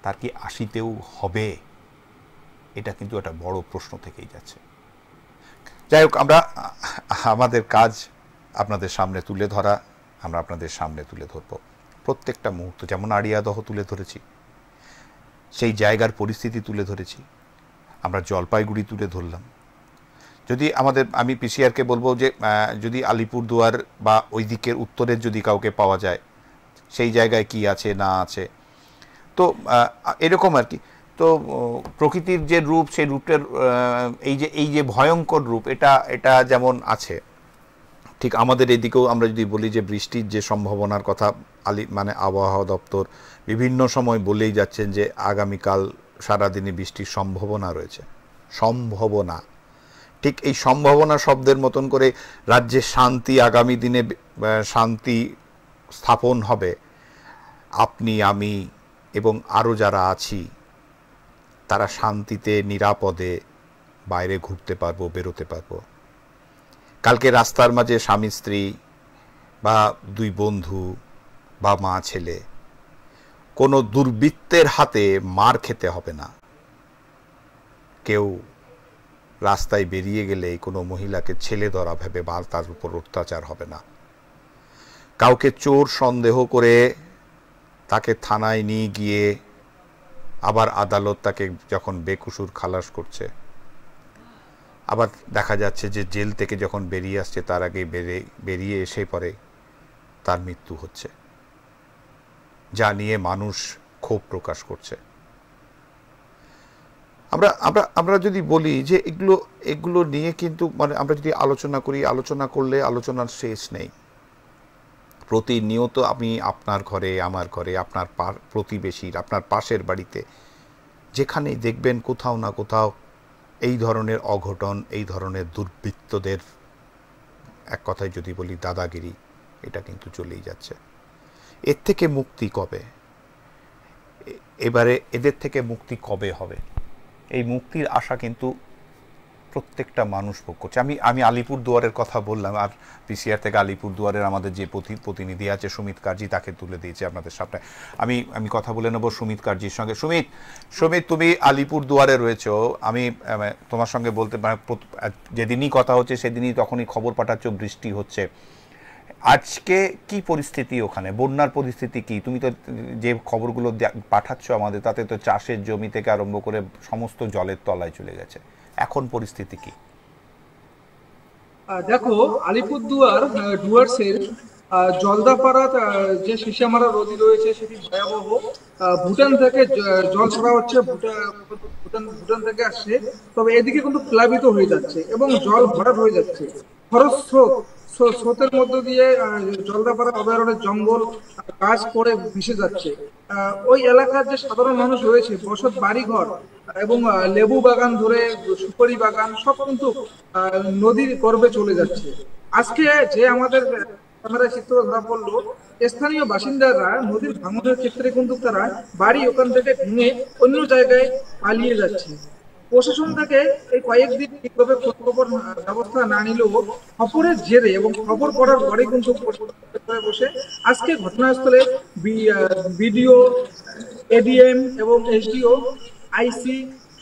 তার কি 80তেও হবে? এটা কিন্তু একটা বড় প্রশ্ন থেকেই যাচ্ছে। যাই হোক, আমাদের কাজ আপনাদের সামনে তুলে ধরা, আমরা আপনাদের সামনে তুলে ধরব প্রত্যেকটা মুহূর্ত। যেমন আড়িয়াদহ তুলে ধরেছি, সেই জায়গার পরিস্থিতি তুলে ধরেছি, আমরা জলপাইগুড়ি তুলে ধরলাম। যদি আমি পিসিআরকে বলবো যে যদি আলিপুরদুয়ার বা ওই দিকের উত্তরের যদি কাউকে পাওয়া যায়, সেই জায়গায় কি আছে না আছে, তো এরকম আর কি। তো প্রকৃতির যে রূপ, সেই রূপের এই যে ভয়ঙ্কর রূপ, এটা যেমন আছে, ঠিক আমাদের এদিকেও আমরা যদি বলি যে বৃষ্টির যে সম্ভাবনার কথা আবহাওয়া দপ্তর বিভিন্ন সময় বলেই যাচ্ছেন যে আগামীকাল সারাদিনে বৃষ্টির সম্ভাবনা রয়েছে। সম্ভাবনা, ঠিক এই সম্ভাবনা শব্দের মতন করে রাজ্যে শান্তি, আগামী দিনে শান্তি স্থাপন হবে, আপনি, আমি এবং আরও যারা আছি তারা শান্তিতে নিরাপদে বাইরে ঘুরতে পারবো, বেরোতে পারবো। কালকে রাস্তার মাঝে স্বামী স্ত্রী বা দুই বন্ধু বা মা ছেলে কোনো দুর্বৃত্তের হাতে মার খেতে হবে না। কেউ রাস্তায় বেরিয়ে গেলে কোনো মহিলাকে ছেলে ধরা ভেবে বা তার উপর অত্যাচার হবে না। কাউকে চোর সন্দেহ করে তাকে থানায় নিয়ে গিয়ে আবার আদালত তাকে যখন বেকসুর খালাস করছে, আবার দেখা যাচ্ছে যে জেল থেকে যখন বেরিয়ে আসছে তার আগে বেরিয়ে এসে পরে তার মৃত্যু হচ্ছে, যা নিয়ে মানুষ ক্ষোভ প্রকাশ করছে। আমরা যদি বলি যে এগুলো নিয়ে কিন্তু মানে আমরা যদি আলোচনা করি, আলোচনা করলে আলোচনার শেষ নেই। প্রতিনিয়ত আমি আপনার ঘরে, আমার ঘরে, আপনার প্রতিবেশীর, আপনার পাশের বাড়িতে যেখানেই দেখবেন কোথাও না কোথাও এই ধরনের অঘটন, এই ধরনের দুর্বৃত্তদের, এক কথায় যদি বলি দাদাগিরি, এটা কিন্তু চলেই যাচ্ছে। এর থেকে মুক্তি কবে? এবারে এদের থেকে মুক্তি কবে হবে? এই মুক্তির আশা কিন্তু প্রত্যেকটা মানুষ ভোগ করছে। আমি আলিপুরদুয়ারের কথা বললাম, আর পিসিআর থেকে আলিপুরদুয়ারের আমাদের যে প্রতিনিধি আছে সুমিত কার্জি, তাকে তুলে দিয়েছে আপনাদের সামনে। আমি কথা বলে নেব সুমিত কার্জির সঙ্গে। সুমিত, তুমি আলিপুরদুয়ারে রয়েছো, আমি তোমার সঙ্গে বলতে যেদিনই কথা হচ্ছে সেদিনই তখনই খবর পাঠাচ্ছ বৃষ্টি হচ্ছে। আজকে কি পরিস্থিতি ওখানে? বন্যার পরিস্থিতি কি? তুমি তো যে খবরগুলো পাঠাচ্ছ আমাদের, তাতে তো চাষের জমি থেকে আরম্ভ করে সমস্ত জলের তলায় চলে গেছে। এখন পরিস্থিতি কি? দেখো, আলিপুরদুয়ার ডুয়ার্সের জলদাপাড়া যে সিসামারা নদী রয়েছে সেটি ভয়াবহ। ভুটান থেকে জল ছড়া হচ্ছে, ভুটান থেকে আসছে, তবে এদিকে কিন্তু প্লাবিত হয়ে যাচ্ছে এবং জল ভরাট হয়ে যাচ্ছে। স্রোতের মধ্য দিয়ে জলদাপাড়া অভয়ারণ্যের জঙ্গল গাছ পড়ে ভেসে যাচ্ছে। ওই এলাকার যে সাধারণ মানুষ রয়েছে, বসত বাড়িঘর এবং লেবু বাগান ধরে সুপারি বাগান সব কিন্তু নদীর গর্ভে চলে যাচ্ছে। আজকে যে আমাদের ক্যামেরায় চিত্র ধরা পড়লো, স্থানীয় বাসিন্দারা নদীর ভাঙনের ক্ষেত্রে কিন্তু তারা বাড়ি ওখান থেকে ভেঙে অন্য জায়গায় পালিয়ে যাচ্ছে। প্রশাসন থেকে এই কয়েকদিন ঠিকভাবে খোঁজখবর ব্যবস্থা না নিলেও খবরের জেরে এবং খবর পড়ার পরে কিন্তু বসে আজকে ঘটনাস্থলে বিডিও, এডিএম এবং এসডিও, আইসি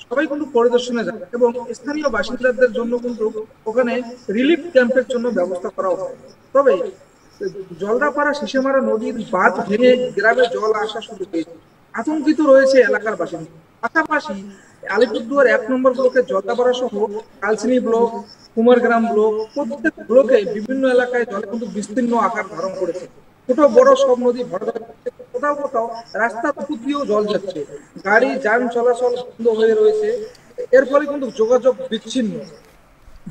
সবাই কিন্তু পরিদর্শনে যায় এবং স্থানীয় বাসিন্দাদের জন্য কিন্তু ওখানে রিলিফ ক্যাম্পের জন্য ব্যবস্থা করা হয়। তবে জলদাপাড়া সিসেমারা নদীর বাঁধ ভেঙে গ্রামে জল আসা শুরু হয়েছে, আতঙ্কিত রয়েছে এলাকার বাসিন্দা। পাশাপাশি আলিপুরদুয়ার 1 নম্বর ব্লকের জলদাপাড়া সহ কালচিনি ব্লক, কুমারগ্রাম ব্লক, প্রত্যেক ব্লকে বিভিন্ন এলাকায় জল কিন্তু বিস্তীর্ণ আকার ধারণ করেছে। ছোট বড় সব নদী ভরা, কোথাও কোথাও রাস্তার উপর দিয়েও জল যাচ্ছে, গাড়ি যান চলাচল বন্ধ হয়ে রয়েছে। এর ফলে কিন্তু যোগাযোগ বিচ্ছিন্ন।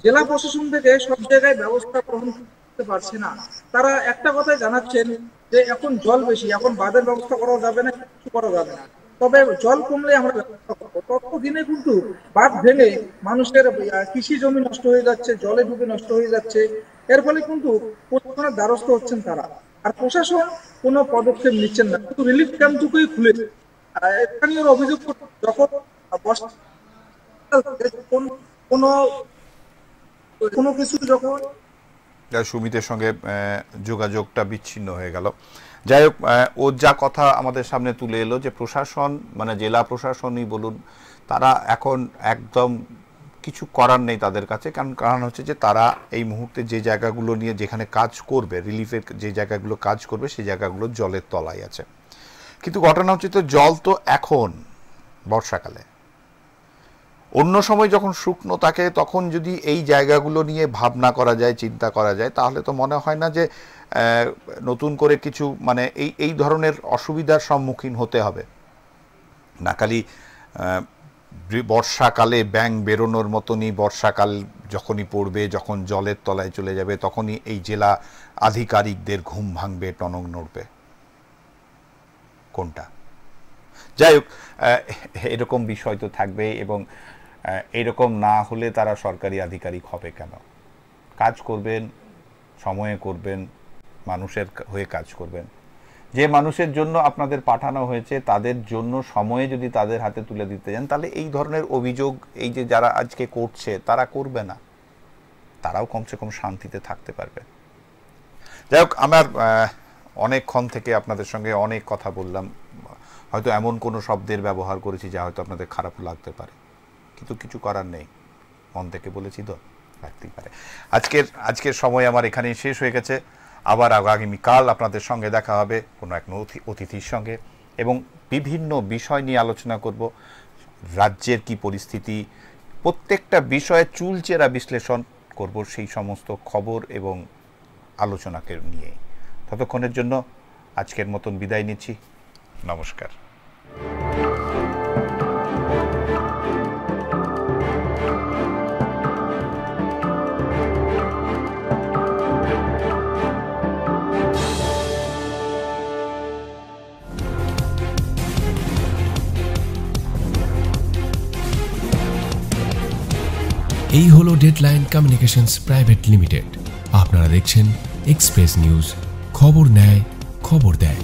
জেলা প্রশাসন থেকে সব জায়গায় ব্যবস্থা গ্রহণ করতে পারছে না। তারা একটা কথাই জানাচ্ছেন যে এখন জল বেশি, এখন বাঁধের ব্যবস্থা করা যাবে না, কিছু করা যাবে না, তবে জল কমলে আমরা ব্যবস্থা করবো। ততদিনে কিন্তু বাঁধ ভেঙে মানুষের কৃষি জমি নষ্ট হয়ে যাচ্ছে, জলে ডুবে নষ্ট হয়ে যাচ্ছে। এর ফলে কিন্তু প্রশাসনের দ্বারস্থ হচ্ছেন তারা, আর প্রশাসন কোনো পদক্ষেপ নিচ্ছেন না, কিন্তু রিলিফ ক্যাম্পটুকুই খুলেছে। স্থানীয় অভিযোগ যখন কোনো কিছু যখন সুমিতের সঙ্গে যোগাযোগটা বিচ্ছিন্ন হয়ে গেল। যাই হোক, ও যা কথা আমাদের সামনে তুলে এলো যে প্রশাসন, মানে জেলা প্রশাসনই বলুন, তারা এখন একদম কিছু করার নেই তাদের কাছে। কারণ হচ্ছে যে তারা এই মুহূর্তে যে জায়গাগুলো নিয়ে যেখানে কাজ করবে, রিলিফের যে জায়গাগুলো কাজ করবে, সেই জায়গাগুলো জলের তলায় আছে। কিন্তু ঘটনা হচ্ছে তো জল তো এখন বর্ষাকালে, অন্য সময় যখন শুকনো থাকে তখন যদি এই জায়গাগুলো নিয়ে ভাবনা করা যায়, চিন্তা করা যায়, তাহলে তো মনে হয় না যে নতুন করে কিছু মানে এই ধরনের অসুবিধার সম্মুখীন হতে হবে। না খালি বর্ষাকালে ব্যাঙ বেরোনোর মতনই বর্ষাকাল যখনই পড়বে, যখন জলের তলায় চলে যাবে, তখনই এই জেলা আধিকারিকদের ঘুম ভাঙবে, টনক নড়বে। কোনটা? যাই হোক, এরকম বিষয় তো থাকবে এবং এইরকম না হলে তারা সরকারি আধিকারিক হবে কেন? কাজ করবেন, সময়ে করবেন, মানুষের হয়ে কাজ করবেন। যে মানুষের জন্য আপনাদের পাঠানো হয়েছে তাদের জন্য সময়ে যদি তাদের হাতে তুলে দিতে যান, তাহলে এই ধরনের অভিযোগ এই যে যারা আজকে করছে তারা করবে না, তারাও কমসে কম শান্তিতে থাকতে পারবে। যাই হোক, আমার অনেকক্ষণ থেকে আপনাদের সঙ্গে অনেক কথা বললাম, হয়তো এমন কোনো শব্দের ব্যবহার করেছি যা হয়তো আপনাদের খারাপ লাগতে পারে, কিন্তু কিছু করার নেই, মন থেকে বলেছি তো, লাগতেই পারে। আজকের সময় আমার এখানেই শেষ হয়ে গেছে। আবার আগামীকাল আপনাদের সঙ্গে দেখা হবে কোনো এক অতিথির সঙ্গে, এবং বিভিন্ন বিষয় নিয়ে আলোচনা করব। রাজ্যের কি পরিস্থিতি, প্রত্যেকটা বিষয়ে চুলচেরা বিশ্লেষণ করব, সেই সমস্ত খবর এবং আলোচনাকে নিয়ে। ততক্ষণের জন্য আজকের মতন বিদায় নিচ্ছি। নমস্কার। এই হলো ডেডলাইন কমিউনিকেশনস প্রাইভেট লিমিটেড। আপনারা দেখছেন এক্সপ্রেস নিউজ, খবর নেয়, খবর দেয়।